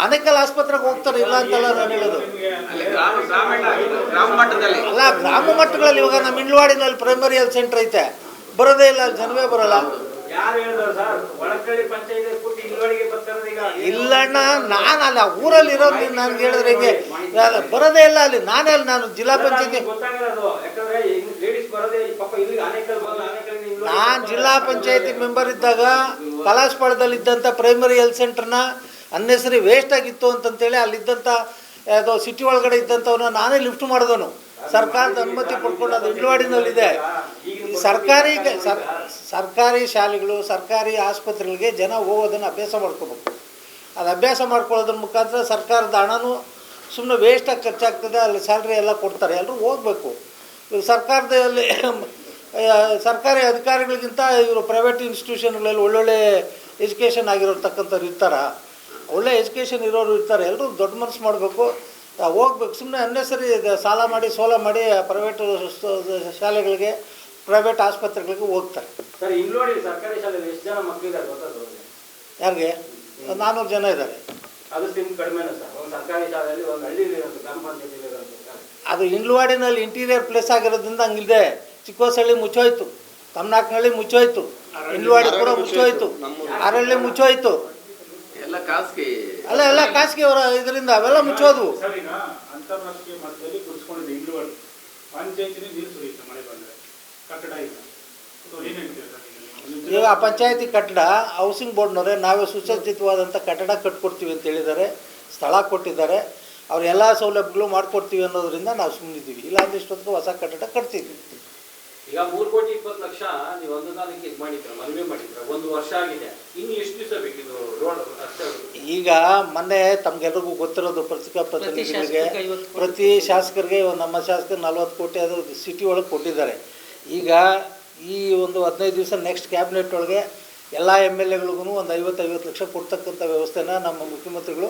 ಆನೇಕಲ್ ಆಸ್ಪತ್ರೆಗೆ ಹೋಗ್ತಾರೆ, ಇಲ್ಲ ಅಂತಲ್ಲ ನಾನು ಹೇಳೋದು. ಅಲ್ಲಿ ಗ್ರಾಮ ಮಟ್ಟದಲ್ಲಿ ಅಲ್ಲ, ಗ್ರಾಮ ಮಟ್ಟಗಳಲ್ಲಿ ಇವಾಗ ನಮ್ಮ ಇಂಡ್ಲವಾಡಿನಲ್ಲಿ ಪ್ರೈಮರಿ ಹೆಲ್ತ್ ಸೆಂಟರ್ ಐತೆ, ಬರೋದೇ ಇಲ್ಲ, ಅಲ್ಲಿ ಜನವೇ ಬರೋಲ್ಲ. ಯಾರು ಹೇಳಿದ್ರು ಸರ್ ಒಳಕಳ್ಳಿ ಪಂಚಾಯತ್ ಕೂಟಿ ಇಲ್ಲಿವರೆಗೆ ಬರ್ತಾರೆ ಈಗ? ಇಲ್ಲಣ್ಣ, ನಾನು ಅಲ್ಲಿ ಆ ಊರಲ್ಲಿ ಇರೋದು ನನ್ಗೆ ಹೇಳಿದ್ರೆ ಹಿಂಗೆ ಬರೋದೇ ಇಲ್ಲ ಅಲ್ಲಿ. ನಾನೇ ಅಲ್ಲಿ ನಾನು ಜಿಲ್ಲಾ ಪಂಚಾಯತಿ ಗೊತ್ತಾಗಿರೋದು, ಯಾಕಂದ್ರೆ ಲೇಡೀಸ್ ಬರೋದೇ ಪಾಪ ಇಲ್ಲಿ ಆನೇಕಲ್ ಬಂದು ಆನೇಕಲ್ ನಾನು ಜಿಲ್ಲಾ ಪಂಚಾಯತಿ ಮೆಂಬರ್ ಇದ್ದಾಗ ಕಲಾಸ್ಪಾಳದಲ್ಲಿ ಇದ್ದಂಥ ಪ್ರೈಮರಿ ಹೆಲ್ತ್ ಸೆಂಟರ್ನ ಅನ್ನೆಸರಿ ವೇಸ್ಟ್ ಆಗಿತ್ತು ಅಂತಂತೇಳಿ ಅಲ್ಲಿದ್ದಂಥ ಯಾವುದೋ ಸಿಟಿ ಒಳಗಡೆ ಇದ್ದಂಥವನ್ನ ನಾನೇ ಲಿಫ್ಟ್ ಮಾಡಿದವನು, ಸರ್ಕಾರದ ಅನುಮತಿ ಪಡ್ಕೊಂಡು. ಅದು ಇಂಡ್ಲವಾಡಿನಲ್ಲಿದೆ. ಸರ್ಕಾರಿ ಶಾಲೆಗಳು, ಸರ್ಕಾರಿ ಆಸ್ಪತ್ರೆಗಳಿಗೆ ಜನ ಹೋಗೋದನ್ನು ಅಭ್ಯಾಸ ಮಾಡ್ಕೋಬೇಕು. ಅದು ಅಭ್ಯಾಸ ಮಾಡ್ಕೊಳ್ಳೋದ್ರ ಮುಖಾಂತರ ಸರ್ಕಾರದ ಹಣನೂ ಸುಮ್ಮನೆ ವೇಸ್ಟಾಗಿ ಖರ್ಚಾಗ್ತದೆ, ಅಲ್ಲಿ ಸ್ಯಾಲ್ರಿ ಎಲ್ಲ ಕೊಡ್ತಾರೆ, ಎಲ್ಲರೂ ಹೋಗಬೇಕು. ಸರ್ಕಾರದಲ್ಲಿ ಸರ್ಕಾರಿ ಅಧಿಕಾರಿಗಳಿಗಿಂತ ಇವರು ಪ್ರೈವೇಟ್ ಇನ್ಸ್ಟಿಟ್ಯೂಷನ್ಗಳಲ್ಲಿ ಒಳ್ಳೊಳ್ಳೆ ಎಜುಕೇಷನ್ ಆಗಿರೋರ್ತಕ್ಕಂಥವ್ರು ಇರ್ತಾರೆ, ಒಳ್ಳೆ ಎಜುಕೇಷನ್ ಇರೋರು ಇರ್ತಾರೆ. ಎಲ್ಲರೂ ದೊಡ್ಡ ಮನಸ್ಸು ಮಾಡಬೇಕು, ಹೋಗ್ಬೇಕು. ಸುಮ್ಮನೆ ಅನ್ನೆಸರಿ ಸಾಲ ಮಾಡಿ ಸೋಲ ಮಾಡಿ ಪ್ರೈವೇಟ್ ಶಾಲೆಗಳಿಗೆ, ಪ್ರೈವೇಟ್ ಆಸ್ಪತ್ರೆಗಳಿಗೆ ಹೋಗ್ತಾರೆ. ಸರ್ ಇಂಗ್ಲೋಡಿ ಸರ್ಕಾರಿ ಶಾಲೆಯಲ್ಲಿ ಎಷ್ಟು ಜನ ಮಕ್ಕಳಿದ್ದಾರೆ ಗೊತ್ತದು? ಯಾರಿಗೆ? 400 ಜನ ಇದ್ದಾರೆ. ಅದು ಸಿಮ್ ಕಡಿಮೆನಾ ಸರ್? ಒಂದು ಸರ್ಕಾರಿ ಶಾಲೆಯಲ್ಲಿ ಒಂದು ಹಳ್ಳಿಲಿ ಗ್ರಾಮ ಪಂಚಾಯತಿ ಅದು ಇಂಡ್ಲವಾಡಿನಲ್ಲಿ ಇಂಟೀರಿಯರ್ ಪ್ಲೇಸ್ ಆಗಿರೋದ್ರಿಂದ ಹಂಗಿದೆ. ಚಿಕ್ಕೋಸಳ್ಳಿ ಮುಚ್ಚೋಯ್ತು, ತಮ್ಮನಾಕ್ನಹಳ್ಳಿ ಮುಚ್ಚೋಯ್ತು, ಇಂಡ್ಲವಾಡಿ ಕೂಡ ಮುಚ್ಚೋಯ್ತು, ಆರಳ್ಳಿ ಮುಚ್ಚೋಯ್ತು, ಎಲ್ಲ ಖಾಸಗಿ ಎಲ್ಲ ಖಾಸಗಿ ಅವರ ಇದರಿಂದ ಅವೆಲ್ಲ ಮುಚ್ಚೋದು. ಸರ್ ಈಗ ಅಂತಾರಾಷ್ಟ್ರೀಯ ಮಟ್ಟದಲ್ಲಿ ಕುಡಿಸ್ಕೊಂಡಿದೆ ಇಂಡ್ಲವಾಡಿ ಪಂಚಾಯತಿನೇ ನೀರು ಸುರಿಯುತ್ತೆ ಮಳೆ ಬಂದರೆ, ಕಟ್ಟಡ ಇಲ್ಲ. ಏನು ಹೇಳ್ತೀರಾ ಸರ್? ಈಗ ಆ ಪಂಚಾಯತಿ ಕಟ್ಟಡ ಹೌಸಿಂಗ್ ಬೋರ್ಡ್ನವರೇ ನಾವೇ ಸುಸಜ್ಜಿತವಾದಂಥ ಕಟ್ಟಡ ಕಟ್ಕೊಡ್ತೀವಿ ಅಂತ ಹೇಳಿದ್ದಾರೆ, ಸ್ಥಳ ಕೊಟ್ಟಿದ್ದಾರೆ, ಅವ್ರು ಎಲ್ಲ ಸೌಲಭ್ಯಗಳು ಮಾಡಿಕೊಡ್ತೀವಿ ಅನ್ನೋದ್ರಿಂದ ನಾವು ಸುಮ್ಮನಿದ್ದೀವಿ. ಇಲ್ಲಾಂದ್ರೆ ಇಷ್ಟೊತ್ತಿಗೆ ಹೊಸ ಕಟ್ಟಡ ಕಟ್ತೀವಿ. ಈಗ 3,20,00,000 ನೀವು ಅನುದಾನಕ್ಕೆ ಇದು ಮಾಡಿದ್ರ, ಮನವಿ ಮಾಡಿದ್ರ, 1 ವರ್ಷ ಆಗಿದೆ, ಇನ್ನು ಎಷ್ಟು ದಿವಸ ಬೇಕಿದು ರೋಡ್? ಈಗ ಮೊನ್ನೆ ತಮ್ಗೆಲ್ರಿಗೂ ಗೊತ್ತಿರೋದು, ಪತ್ರಿಕಾ ಪ್ರತಿನಿಧಿಗಳಿಗೆ, ಪ್ರತಿ ಶಾಸಕರಿಗೆ ನಮ್ಮ ಶಾಸಕರು 40 ಕೋಟಿ ಅದು ಸಿಟಿ ಒಳಗೆ ಕೊಟ್ಟಿದ್ದಾರೆ. ಈಗ ಈ ಒಂದು 15 ದಿವಸ ನೆಕ್ಸ್ಟ್ ಕ್ಯಾಬಿನೆಟ್ ಒಳಗೆ ಎಲ್ಲ MLAಗಳಿಗೂ ಒಂದು 50 ಲಕ್ಷ ಕೊಡ್ತಕ್ಕಂಥ ವ್ಯವಸ್ಥೆನ ನಮ್ಮ ಮುಖ್ಯಮಂತ್ರಿಗಳು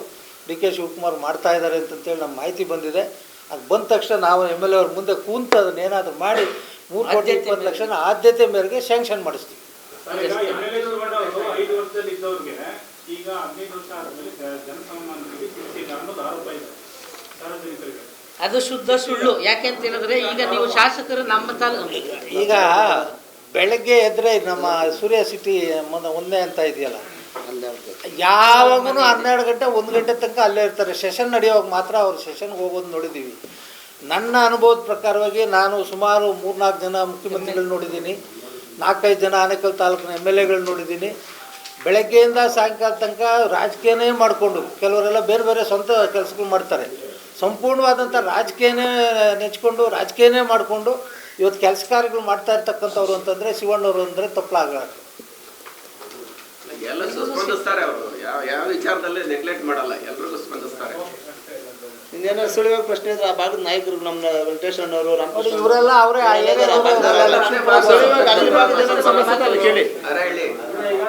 DK ಶಿವಕುಮಾರ್ ಮಾಡ್ತಾ ಇದ್ದಾರೆ ಅಂತಂತೇಳಿ ನಮ್ಮ ಮಾಹಿತಿ ಬಂದಿದೆ. ಅದು ಬಂದ ತಕ್ಷಣ ನಾವು MLA ಅವ್ರ ಮುಂದೆ ಕೂತು ಅದನ್ನ ಏನಾದರೂ ಮಾಡಿ 3,20,00,000 ಲಕ್ಷನ ಆದ್ಯತೆ ಮೇರೆಗೆ ಸ್ಯಾಂಕ್ಷನ್ ಮಾಡಿಸ್ತೀವಿ. ಈಗ MLA ಅವರು 5 ವರ್ಷದಲ್ಲಿ ಇದ್ದವ್ರಿಗೆ ಈಗ 15 ವರ್ಷ ಆದಮೇಲೆ ಜನಸಾಮಾನ್ಯರಿಗೆ ಸಿಕ್ಕಿಲ್ಲ ಅನ್ನೋದು ಆರೋಪ ಇದೆ ಸಾರ್ವಜನಿಕರಿಗೆ. ಅದು ಶುದ್ಧ ಸುಳ್ಳು. ಯಾಕೆಂತ ಹೇಳಿದ್ರೆ ಈಗ ನೀವು ಶಾಸಕರು ನಮ್ಮ ಈಗ ಬೆಳಗ್ಗೆ ಎದ್ರೆ ನಮ್ಮ ಸೂರ್ಯ ಸಿಟಿ ಒಂದೇ ಅಂತ ಇದೆಯಲ್ಲ, ಯಾವಾಗೂ 12 ಗಂಟೆ 1 ಗಂಟೆ ತನಕ ಅಲ್ಲೇ ಇರ್ತಾರೆ. ಸೆಷನ್ ನಡೆಯುವಾಗ ಮಾತ್ರ ಅವ್ರು ಸೆಷನ್ಗೆ ಹೋಗೋದು ನೋಡಿದ್ದೀವಿ. ನನ್ನ ಅನುಭವದ ಪ್ರಕಾರವಾಗಿ ನಾನು ಸುಮಾರು 3-4 ಜನ ಮುಖ್ಯಮಂತ್ರಿಗಳು ನೋಡಿದ್ದೀನಿ, 4-5 ಜನ ಆನೇಕಲ್ ತಾಲೂಕಿನ MLAಗಳು ನೋಡಿದ್ದೀನಿ. ಬೆಳಗ್ಗೆಯಿಂದ ಸಾಯಂಕಾಲ ತನಕ ರಾಜಕೀಯನೇ ಮಾಡಿಕೊಂಡು, ಕೆಲವರೆಲ್ಲ ಬೇರೆ ಬೇರೆ ಸ್ವಂತ ಕೆಲಸಗಳು ಮಾಡ್ತಾರೆ, ಸಂಪೂರ್ಣವಾದಂಥ ರಾಜಕೀಯನೇ ನೆಚ್ಕೊಂಡು ರಾಜಕೀಯನೇ ಮಾಡಿಕೊಂಡು ಇವತ್ತು ಕೆಲಸ ಕಾರ್ಯಗಳು ಮಾಡ್ತಾ ಇರ್ತಕ್ಕಂಥವ್ರು ಅಂತಂದರೆ ಶಿವಣ್ಣವರು ಅಂದರೆ ತಪ್ಪಲಾಗಲ್ಲ. ಎಲ್ಲ ಸ್ಪಂದಿಸ್ತಾರೆ ಅವರು, ಯಾವ ವಿಚಾರದಲ್ಲಿ ನೆಗ್ಲೆಕ್ಟ್ ಮಾಡಲ್ಲ, ಎಲ್ರಿಗೂ ಸ್ಪಂದಿಸ್ತಾರೆ. ಇನ್ನೇನೋ ಸುಳಿವಾಗ ಪ್ರಶ್ನೆ ಇದ್ರೆ ಆ ಭಾಗದ ನಾಯಕರು ನಮ್ಮ ವೆಂಕಟೇಶ್ ಅಣ್ಣವರು, ಇವರೆಲ್ಲ ಅವರೇ ಆ ಕೇಳಿ. ಅರಹಳ್ಳಿ ಈಗ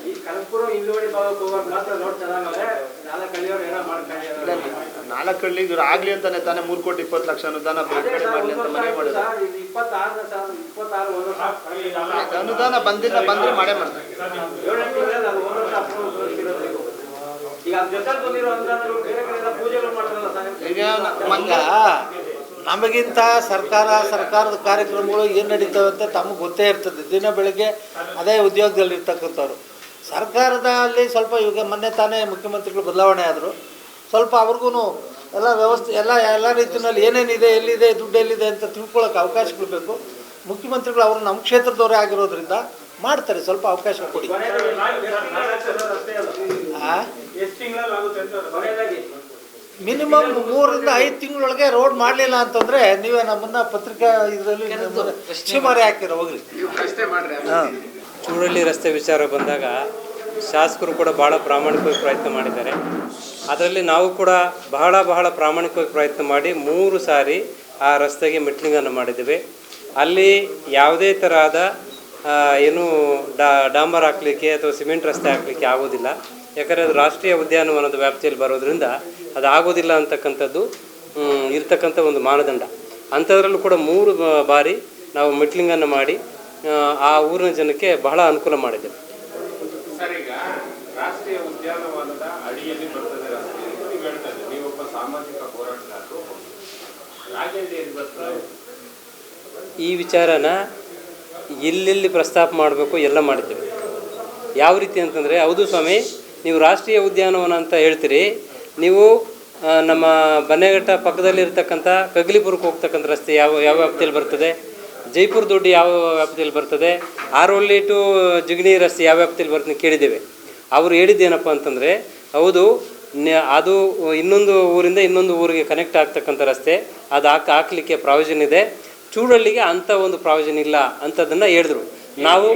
ಈ ಕನಕಪುರ ಇಂಗ್ಲವಾಡಿ ಭಾಗಕ್ಕೆ ಹೋಗೋದು ಮಾತ್ರ ರೋಡ್ ಚೆನ್ನಾಗವೆ, 4 ಹಳ್ಳಿಯವರು ಏನೋ ಮಾಡ್ತಾರೆ. 4 ಹಳ್ಳಿಗೆ ಇವ್ರು ಆಗ್ಲಿ ಅಂತಾನೆ ತಾನೇ 3,20,00,000 ಅನುದಾನ ಬಿಡುಗಡೆ ಮಾಡಲಿ ಅಂತ ಮನೆ ಮಾಡಿದ್ರು. 26 ಅನುದಾನ ಬಂದಿಲ್ಲ, ಬಂದ್ರೆ ಮಾಡೇ ಮಾಡ್ತಾರೆ. 7 ತಿಂಗಳಲ್ಲಿ ಅದು 1 ವರ್ಷ ಅಪ್ರೂವ್ ಗೊತ್ತಿರೋದು. ಈಗ ಜೊತೆ ಬಂದಿರೋ ಅನುದಾನಗಳು ಬೇರೆ ಕಡೆ ಪೂಜೆಗಳು ಮಾಡ್ತಾರಲ್ಲ ಸರ್. ಈಗ ಈಗ ನಮಗಿಂತ ಸರ್ಕಾರದ ಕಾರ್ಯಕ್ರಮಗಳು ಏನು ನಡೀತವೆ ಅಂತ ತಮಗೆ ಗೊತ್ತೇ ಇರ್ತದೆ. ದಿನ ಬೆಳಗ್ಗೆ ಅದೇ ಉದ್ಯೋಗದಲ್ಲಿ ಇರ್ತಕ್ಕಂಥವ್ರು. ಸರ್ಕಾರದಲ್ಲಿ ಸ್ವಲ್ಪ ಇವಾಗ ಮೊನ್ನೆ ತಾನೇ ಮುಖ್ಯಮಂತ್ರಿಗಳು ಬದಲಾವಣೆ ಆದರು, ಸ್ವಲ್ಪ ಅವ್ರಿಗೂ ಎಲ್ಲ ವ್ಯವಸ್ಥೆ ಎಲ್ಲ ರೀತಿಯಲ್ಲಿ ಏನೇನಿದೆ, ಎಲ್ಲಿದೆ, ದುಡ್ಡು ಎಲ್ಲಿದೆ ಅಂತ ತಿಳ್ಕೊಳ್ಳೋಕೆ ಅವಕಾಶಗಳು ಬೇಕು. ಮುಖ್ಯಮಂತ್ರಿಗಳು ಅವರು ನಮ್ಮ ಕ್ಷೇತ್ರದವರೇ ಆಗಿರೋದ್ರಿಂದ ಮಾಡ್ತಾರೆ, ಸ್ವಲ್ಪ ಅವಕಾಶ ಕೊಡಿ. ಮಿನಿಮಮ್ 3 ರಿಂದ 5 ತಿಂಗಳೊಳಗೆ ರೋಡ್ ಮಾಡಲಿಲ್ಲ ಅಂತಂದರೆ ನೀವೇ ನಮ್ಮನ್ನು ಪತ್ರಿಕಾ ಇದರಲ್ಲಿ ಶಿವಮಾರಿ ಹಾಕಿರೋ ಹೋಗ್ರಿ. ನೀವು ಪ್ರಶ್ನೆ ಮಾಡ್ರಿ. ಚೂಡಳ್ಳಿ ರಸ್ತೆ ವಿಚಾರ ಬಂದಾಗ ಶಾಸಕರು ಕೂಡ ಭಾಳ ಪ್ರಾಮಾಣಿಕವಾಗಿ ಪ್ರಯತ್ನ ಮಾಡಿದ್ದಾರೆ. ಅದರಲ್ಲಿ ನಾವು ಕೂಡ ಬಹಳ ಪ್ರಾಮಾಣಿಕವಾಗಿ ಪ್ರಯತ್ನ ಮಾಡಿ 3 ಸಾರಿ ಆ ರಸ್ತೆಗೆ ಮೆಟ್ಲಿಂಗನ್ನು ಮಾಡಿದ್ದೇವೆ. ಅಲ್ಲಿ ಯಾವುದೇ ತರಹದ ಏನು ಡಾಂಬರ್ ಹಾಕಲಿಕ್ಕೆ ಅಥವಾ ಸಿಮೆಂಟ್ ರಸ್ತೆ ಹಾಕಲಿಕ್ಕೆ ಆಗೋದಿಲ್ಲ. ಯಾಕಂದರೆ ಅದು ರಾಷ್ಟ್ರೀಯ ಉದ್ಯಾನವನದ ವ್ಯಾಪ್ತಿಯಲ್ಲಿ ಬರೋದ್ರಿಂದ ಅದು ಆಗೋದಿಲ್ಲ ಅಂತಕ್ಕಂಥದ್ದು ಇರ್ತಕ್ಕಂಥ ಒಂದು ಮಾನದಂಡ. ಅಂಥದ್ರಲ್ಲೂ ಕೂಡ 3 ಬಾರಿ ನಾವು ಮೆಟ್ಲಿಂಗನ್ನು ಮಾಡಿ ಆ ಊರಿನ ಜನಕ್ಕೆ ಬಹಳ ಅನುಕೂಲ ಮಾಡಿದ್ದೇವೆ. ಸರ್, ಈಗ ರಾಷ್ಟ್ರೀಯ ಉದ್ಯಾನವನದ ಅಡಿಯಲ್ಲಿ ಬರ್ತದೆ ರಸ್ತೆ ಅಂತ ನೀವು ಹೇಳ್ತಾ ಇದ್ದೀರಿ. ನೀವೊಬ್ಬ ಸಾಮಾಜಿಕ ಹೋರಾಟಗಾರರು. ರಾಜಹಳ್ಳಿಯಲ್ಲಿ ಬರ್ತದೆ. ಈ ವಿಚಾರನ ಎಲ್ಲೆಲ್ಲಿ ಪ್ರಸ್ತಾಪ ಮಾಡಬೇಕು ಎಲ್ಲ ಮಾಡಿದ್ದೇವೆ. ಯಾವ ರೀತಿ ಅಂತಂದರೆ, ಹೌದು ಸ್ವಾಮಿ, ನೀವು ರಾಷ್ಟ್ರೀಯ ಉದ್ಯಾನವನ ಅಂತ ಹೇಳ್ತೀರಿ, ನೀವು ನಮ್ಮ ಬನ್ನೇಘಟ್ಟ ಪಕ್ಕದಲ್ಲಿರ್ತಕ್ಕಂಥ ಕಗ್ಲಿಪುರಕ್ಕೆ ಹೋಗ್ತಕ್ಕಂಥ ರಸ್ತೆ ಯಾವ ವ್ಯಾಪ್ತಿಯಲ್ಲಿ ಬರ್ತದೆ, ಜೈಪುರ ದೊಡ್ಡ ಯಾವ ವ್ಯಾಪ್ತಿಯಲ್ಲಿ ಬರ್ತದೆ, ಆರೋಳ್ಳಿ ಟು ಜಿಗಣಿ ರಸ್ತೆ ಯಾವ ವ್ಯಾಪ್ತಿಯಲ್ಲಿ ಬರ್ತದೆ ಕೇಳಿದ್ದೇವೆ. ಅವರು ಹೇಳಿದ್ದೇನಪ್ಪ ಅಂತಂದರೆ, ಹೌದು ಅದು ಇನ್ನೊಂದು ಊರಿಂದ ಇನ್ನೊಂದು ಊರಿಗೆ ಕನೆಕ್ಟ್ ಆಗ್ತಕ್ಕಂಥ ರಸ್ತೆ, ಅದು ಹಾಕಲಿಕ್ಕೆ ಪ್ರಾವಿಷನ್ ಇದೆ, ಚೂಡಳ್ಳಿಗೆ ಅಂಥ ಒಂದು ಪ್ರಾವಿಷನ್ ಇಲ್ಲ ಅಂಥದ್ದನ್ನು ಹೇಳಿದ್ರು. ನಾವು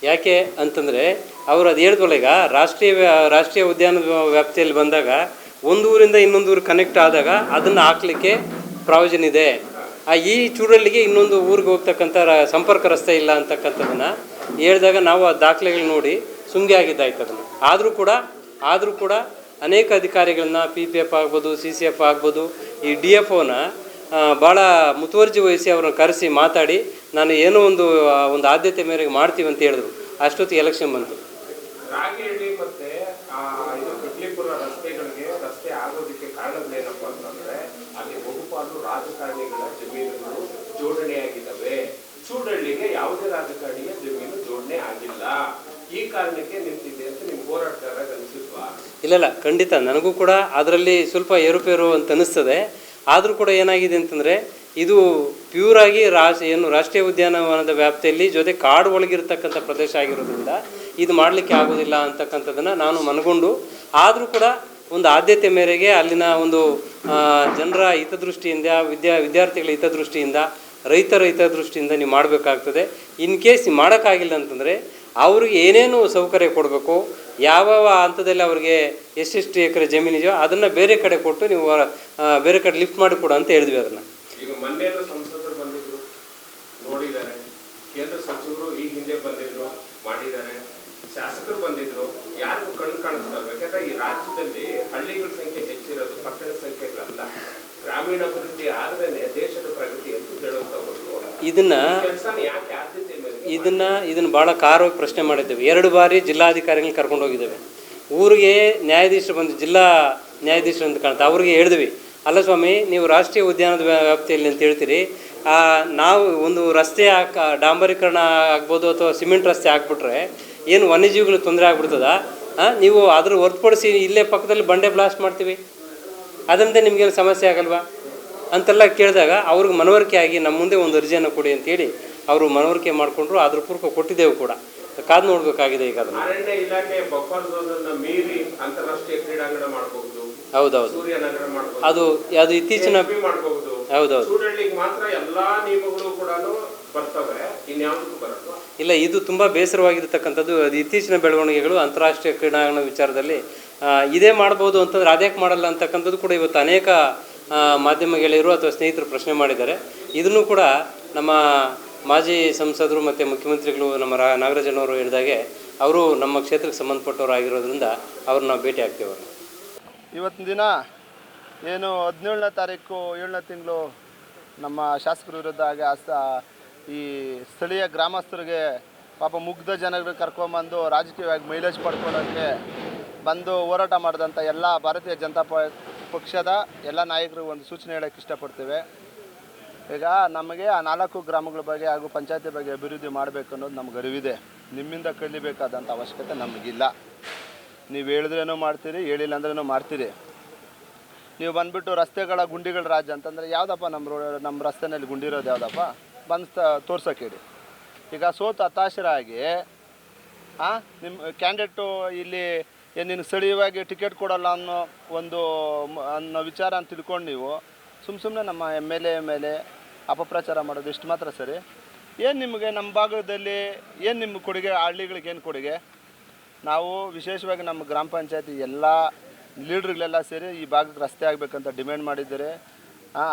ಯಾಕೆ ಅಂತಂದರೆ, ಅವರು ಅದು ಹೇಳಿದ್ವಲ್ಲ, ಈಗ ರಾಷ್ಟ್ರೀಯ ಉದ್ಯಾನದ ವ್ಯಾಪ್ತಿಯಲ್ಲಿ ಬಂದಾಗ ಒಂದು ಊರಿಂದ ಇನ್ನೊಂದು ಊರು ಕನೆಕ್ಟ್ ಆದಾಗ ಅದನ್ನು ಹಾಕಲಿಕ್ಕೆ ಪ್ರಾವಿಷನ್ ಇದೆ. ಈ ಚೂಡಳ್ಳಿಗೆ ಇನ್ನೊಂದು ಊರಿಗೆ ಹೋಗ್ತಕ್ಕಂಥ ಸಂಪರ್ಕ ರಸ್ತೆ ಇಲ್ಲ ಅಂತಕ್ಕಂಥದ್ದನ್ನು ಹೇಳಿದಾಗ ನಾವು ಆ ದಾಖಲೆಗಳು ನೋಡಿ ಸುಮ್ಗೆ ಆಗಿದ್ದಾಯ್ತು ಅದನ್ನು. ಆದರೂ ಕೂಡ ಅನೇಕ ಅಧಿಕಾರಿಗಳನ್ನ PPF ಆಗ್ಬೋದು, CCF ಆಗ್ಬೋದು, ಈ DFOನ ಭಾಳ ಮುತುವರ್ಜಿ ವಹಿಸಿ ಅವ್ರನ್ನ ಕರೆಸಿ ಮಾತಾಡಿ ನಾನು ಏನೋ ಒಂದು ಆದ್ಯತೆ ಮೇರೆಗೆ ಮಾಡ್ತೀವಿ ಅಂತ ಹೇಳಿದ್ರು. ಅಷ್ಟೊತ್ತಿಗೆ ಎಲೆಕ್ಷನ್ ಬಂತು. ರಾಗಿಹಳ್ಳಿ ಮತ್ತೆ ಇದು ಕಡ್ಲಿಪುರ ರಸ್ತೆಗಳಿಗೆ ರಸ್ತೆ ಆಗೋದಕ್ಕೆ ಕಾರಣಗಳೇನಪ್ಪ ಅಂತಂದ್ರೆ, ಅಲ್ಲಿ ಬಹುಪಾಲು ರಾಜಕಾರಣಿಗಳ ಜಮೀನುಗಳು ಜೋಡಣೆಯಾಗಿದ್ದಾವೆ. ಚೂಡಳ್ಳಿಗೆ ಯಾವುದೇ ರಾಜಕಾರಣಿಯ ಜಮೀನು ಜೋಡಣೆ ಆಗಿಲ್ಲ. ಈ ಕಾರಣಕ್ಕೆ ನಿಂತಿದೆ ಅಂತ ನಿಮ್ಗೆ ಹೋರಾಟಗಾರ ಅನಿಸಿಲ್ವಾ? ಇಲ್ಲ, ಖಂಡಿತ ನನಗೂ ಕೂಡ ಅದರಲ್ಲಿ ಸ್ವಲ್ಪ ಏರುಪೇರು ಅಂತ ಅನ್ನಿಸ್ತದೆ. ಆದರೂ ಕೂಡ ಏನಾಗಿದೆ ಅಂತಂದರೆ, ಇದು ಪ್ಯೂರಾಗಿ ರಾಷ್ಟ್ರೀಯ ಉದ್ಯಾನವನದ ವ್ಯಾಪ್ತಿಯಲ್ಲಿ ಜೊತೆ ಕಾಡು ಒಳಗಿರ್ತಕ್ಕಂಥ ಪ್ರದೇಶ ಆಗಿರೋದ್ರಿಂದ ಇದು ಮಾಡಲಿಕ್ಕೆ ಆಗೋದಿಲ್ಲ ಅಂತಕ್ಕಂಥದ್ದನ್ನು ನಾನು ಮನಗೊಂಡು, ಆದರೂ ಕೂಡ ಒಂದು ಆದ್ಯತೆ ಮೇರೆಗೆ ಅಲ್ಲಿನ ಒಂದು ಜನರ ಹಿತದೃಷ್ಟಿಯಿಂದ, ವಿದ್ಯಾರ್ಥಿಗಳ ಹಿತದೃಷ್ಟಿಯಿಂದ, ರೈತರ ಹಿತದೃಷ್ಟಿಯಿಂದ ನೀವು ಮಾಡಬೇಕಾಗ್ತದೆ. ಇನ್ ಕೇಸ್ ಮಾಡೋಕ್ಕಾಗಿಲ್ಲ ಅಂತಂದರೆ ಅವ್ರಿಗೆ ಏನೇನು ಸೌಕರ್ಯ ಕೊಡಬೇಕು, ಯಾವ ಹಂತದಲ್ಲಿ ಅವ್ರಿಗೆ ಎಷ್ಟೆಷ್ಟು ಎಕರೆ ಜಮೀನಿದೆಯೋ ಅದನ್ನು ಬೇರೆ ಕಡೆ ಕೊಟ್ಟು ನೀವು ಬೇರೆ ಕಡೆ ಲಿಫ್ಟ್ ಮಾಡಿ ಕೊಡು ಅಂತ ಹೇಳಿದ್ವಿ. ಅದನ್ನು ಈಗ ಮೊನ್ನೆಲ್ಲ ಸಂಸದರು ಬಂದಿದ್ರು, ನೋಡಿದ್ದಾರೆ. ಕೇಂದ್ರ ಸಚಿವರು ಈ ಹಿಂದೆ ಬಂದಿದ್ರು, ಮಾಡಿದ್ದಾರೆ. ಶಾಸಕರು ಬಂದಿದ್ರು, ಯಾರಿಗೂ ಕಣ್ಣು ಕಾಣಿಸ್ತಾ ಇರ್ಬೇಕು. ಯಾಕಂದ್ರೆ ಈ ರಾಜ್ಯದಲ್ಲಿ ಹಳ್ಳಿಗಳ ಸಂಖ್ಯೆ ಹೆಚ್ಚಿರೋದು ಪಟ್ಟಣ ಸಂಖ್ಯೆಗಳಲ್ಲ. ಗ್ರಾಮೀಣ ಅಭಿವೃದ್ಧಿ ಆದ್ರೇನೆ ದೇಶದ ಪ್ರಗತಿ ಅಂತ ಹೇಳುವಂತ ಇದನ್ನು ಭಾಳ ಕಾರವಾಗಿ ಪ್ರಶ್ನೆ ಮಾಡಿದ್ದೇವೆ. 2 ಬಾರಿ ಜಿಲ್ಲಾಧಿಕಾರಿಗಳನ್ನ ಕರ್ಕೊಂಡು ಹೋಗಿದ್ದೇವೆ. ಊರಿಗೆ ನ್ಯಾಯಾಧೀಶರು ಬಂದು, ಜಿಲ್ಲಾ ನ್ಯಾಯಾಧೀಶರು ಅಂತ ಕಾಣುತ್ತೆ, ಅವ್ರಿಗೆ ಹೇಳಿದ್ವಿ, ಅಲ್ಲ ಸ್ವಾಮಿ, ನೀವು ರಾಷ್ಟ್ರೀಯ ಉದ್ಯಾನದ ವ್ಯಾಪ್ತಿಯಲ್ಲಿ ಅಂತ ಹೇಳ್ತೀರಿ, ನಾವು ಒಂದು ರಸ್ತೆ ಡಾಂಬರೀಕರಣ ಆಗ್ಬೋದು ಅಥವಾ ಸಿಮೆಂಟ್ ರಸ್ತೆ ಹಾಕ್ಬಿಟ್ರೆ ಏನು ವನ್ಯಜೀವಿಗಳು ತೊಂದರೆ ಆಗ್ಬಿಡ್ತದ? ನೀವು ಅದ್ರ ಹೊರತುಪಡಿಸಿ ಇಲ್ಲೇ ಪಕ್ಕದಲ್ಲಿ ಬಂಡೆ ಬ್ಲಾಸ್ಟ್ ಮಾಡ್ತೀವಿ, ಅದರಿಂದ ನಿಮಗೇನು ಸಮಸ್ಯೆ ಆಗಲ್ವಾ ಅಂತೆಲ್ಲ ಕೇಳಿದಾಗ ಅವ್ರಿಗೆ ಮನವರಿಕೆ ಆಗಿ ನಮ್ಮ ಮುಂದೆ ಒಂದು ಅರ್ಜಿಯನ್ನು ಕೊಡಿ ಅಂತೇಳಿ ಅವರು ಮನವರಿಕೆ ಮಾಡಿಕೊಂಡ್ರು. ಅದ್ರ ಪೂರ್ವಕ ಕೊಟ್ಟಿದ್ದೆವು ಕೂಡ. ಕಾದು ನೋಡಬೇಕಾಗಿದೆ ಈಗ ಅದನ್ನು. ಅರಣ್ಯ ಇಲಾಖೆ ಬಫರ್ ಝೋನ್ ಅನ್ನು ಮೀರಿ ಅಂತಾರಾಷ್ಟ್ರೀಯ ಕ್ರೀಡಾಂಗಣ ಮಾಡಬಹುದು. ಹೌದೌದು, ಸೂರ್ಯನಗರ ಮಾಡಬಹುದು. ಅದು ಇತ್ತೀಚಿನ ಮಾಡಬಹುದು. ಹೌದೌದು. ಚೂಡಳ್ಳಿಗೆ ಮಾತ್ರ ಎಲ್ಲಾ ನಿಯಮಗಳು ಕೂಡ ಬರ್ತವೆ, ಇನ್ಯಾವುದಕ್ಕೂ ಬರಲ್ಲ. ಇಲ್ಲ, ಇದು ತುಂಬ ಬೇಸರವಾಗಿರ್ತಕ್ಕಂಥದ್ದು. ಅದು ಇತ್ತೀಚಿನ ಬೆಳವಣಿಗೆಗಳು ಅಂತಾರಾಷ್ಟ್ರೀಯ ಕ್ರೀಡಾಂಗಣ ವಿಚಾರದಲ್ಲಿ ಇದೇ ಮಾಡ್ಬೋದು ಅಂತಂದ್ರೆ ಅದ್ಯಾಕೆ ಮಾಡಲ್ಲ ಅಂತಕ್ಕಂಥದ್ದು ಕೂಡ ಇವತ್ತು ಅನೇಕ ಮಾಧ್ಯಮ ಗೆಳೆಯರು ಅಥವಾ ಸ್ನೇಹಿತರು ಪ್ರಶ್ನೆ ಮಾಡಿದ್ದಾರೆ. ಇದನ್ನು ಕೂಡ ನಮ್ಮ ಮಾಜಿ ಸಂಸದರು ಮತ್ತು ಮುಖ್ಯಮಂತ್ರಿಗಳು ನಮ್ಮ ನಾಗರಾಜನವರು ಹೇಳಿದಾಗೆ ಅವರು ನಮ್ಮ ಕ್ಷೇತ್ರಕ್ಕೆ ಸಂಬಂಧಪಟ್ಟವರು ಆಗಿರೋದ್ರಿಂದ ಅವ್ರನ್ನ ನಾವು ಭೇಟಿ ಆಗ್ತೇವೆ. ಇವತ್ತಿನ ದಿನ ಏನು 17ನೇ ತಾರೀಕು 7ನೇ ತಿಂಗಳು ನಮ್ಮ ಶಾಸಕರ ವಿರುದ್ಧ ಈ ಸ್ಥಳೀಯ ಗ್ರಾಮಸ್ಥರಿಗೆ ಪಾಪ ಮುಗ್ಧ ಜನಗಳಿಗೆ ಕರ್ಕೊಂಬಂದು ರಾಜಕೀಯವಾಗಿ ಮೈಲೇಜ್ ಪಡ್ಕೊಳ್ಳೋಕ್ಕೆ ಬಂದು ಹೋರಾಟ ಮಾಡಿದಂಥ ಎಲ್ಲ ಭಾರತೀಯ ಜನತಾ ಪಕ್ಷದ ಎಲ್ಲ ನಾಯಕರಿಗೆ ಒಂದು ಸೂಚನೆ ಹೇಳೋಕ್ಕೆ ಇಷ್ಟಪಡ್ತೇವೆ. ಈಗ ನಮಗೆ ಆ 4 ಗ್ರಾಮಗಳ ಬಗ್ಗೆ ಹಾಗೂ ಪಂಚಾಯತಿ ಬಗ್ಗೆ ಅಭಿವೃದ್ಧಿ ಮಾಡಬೇಕು ಅನ್ನೋದು ನಮ್ಗೆ ಅರಿವಿದೆ. ನಿಮ್ಮಿಂದ ಕಲಿಬೇಕಾದಂಥ ಅವಶ್ಯಕತೆ ನಮಗಿಲ್ಲ. ನೀವು ಹೇಳಿದ್ರೇನೋ ಮಾಡ್ತೀರಿ, ಹೇಳಿಲ್ಲ ಅಂದ್ರೇನೋ ಮಾಡ್ತೀರಿ. ನೀವು ಬಂದುಬಿಟ್ಟು ರಸ್ತೆಗಳ ಗುಂಡಿಗಳ ರಾಜ್ಯ ಅಂತಂದರೆ ಯಾವುದಪ್ಪ ನಮ್ಮ ರಸ್ತೆಯಲ್ಲಿ ಗುಂಡಿರೋದು ಯಾವುದಪ್ಪ ಬಂದು ತೋರ್ಸೋಕೆ ಹೇಳಿ. ಈಗ ಸೋತು ಹತಾಶರಾಗಿ ನಿಮ್ಮ ಕ್ಯಾಂಡಿಡೇಟು ಇಲ್ಲಿ ನಿನಗೆ ಸ್ಥಳೀಯವಾಗಿ ಟಿಕೆಟ್ ಕೊಡೋಲ್ಲ ಅನ್ನೋ ವಿಚಾರ ಅಂತ ತಿಳ್ಕೊಂಡು ನೀವು ಸುಮ್ಮನೆ ನಮ್ಮ MLA ಅಪಪ್ರಚಾರ ಮಾಡೋದು ಇಷ್ಟು ಮಾತ್ರ ಸರಿ. ಏನು ನಿಮಗೆ ನಮ್ಮ ಭಾಗದಲ್ಲಿ ಏನು ನಿಮ್ಮ ಕೊಡುಗೆ, ಹಳ್ಳಿಗಳಿಗೆ ಏನು ಕೊಡುಗೆ? ನಾವು ವಿಶೇಷವಾಗಿ ನಮ್ಮ ಗ್ರಾಮ ಪಂಚಾಯತಿ ಎಲ್ಲ ಲೀಡ್ರುಗಳೆಲ್ಲ ಸೇರಿ ಈ ಭಾಗಕ್ಕೆ ರಸ್ತೆ ಆಗಬೇಕಂತ ಡಿಮ್ಯಾಂಡ್ ಮಾಡಿದ್ದಾರೆ.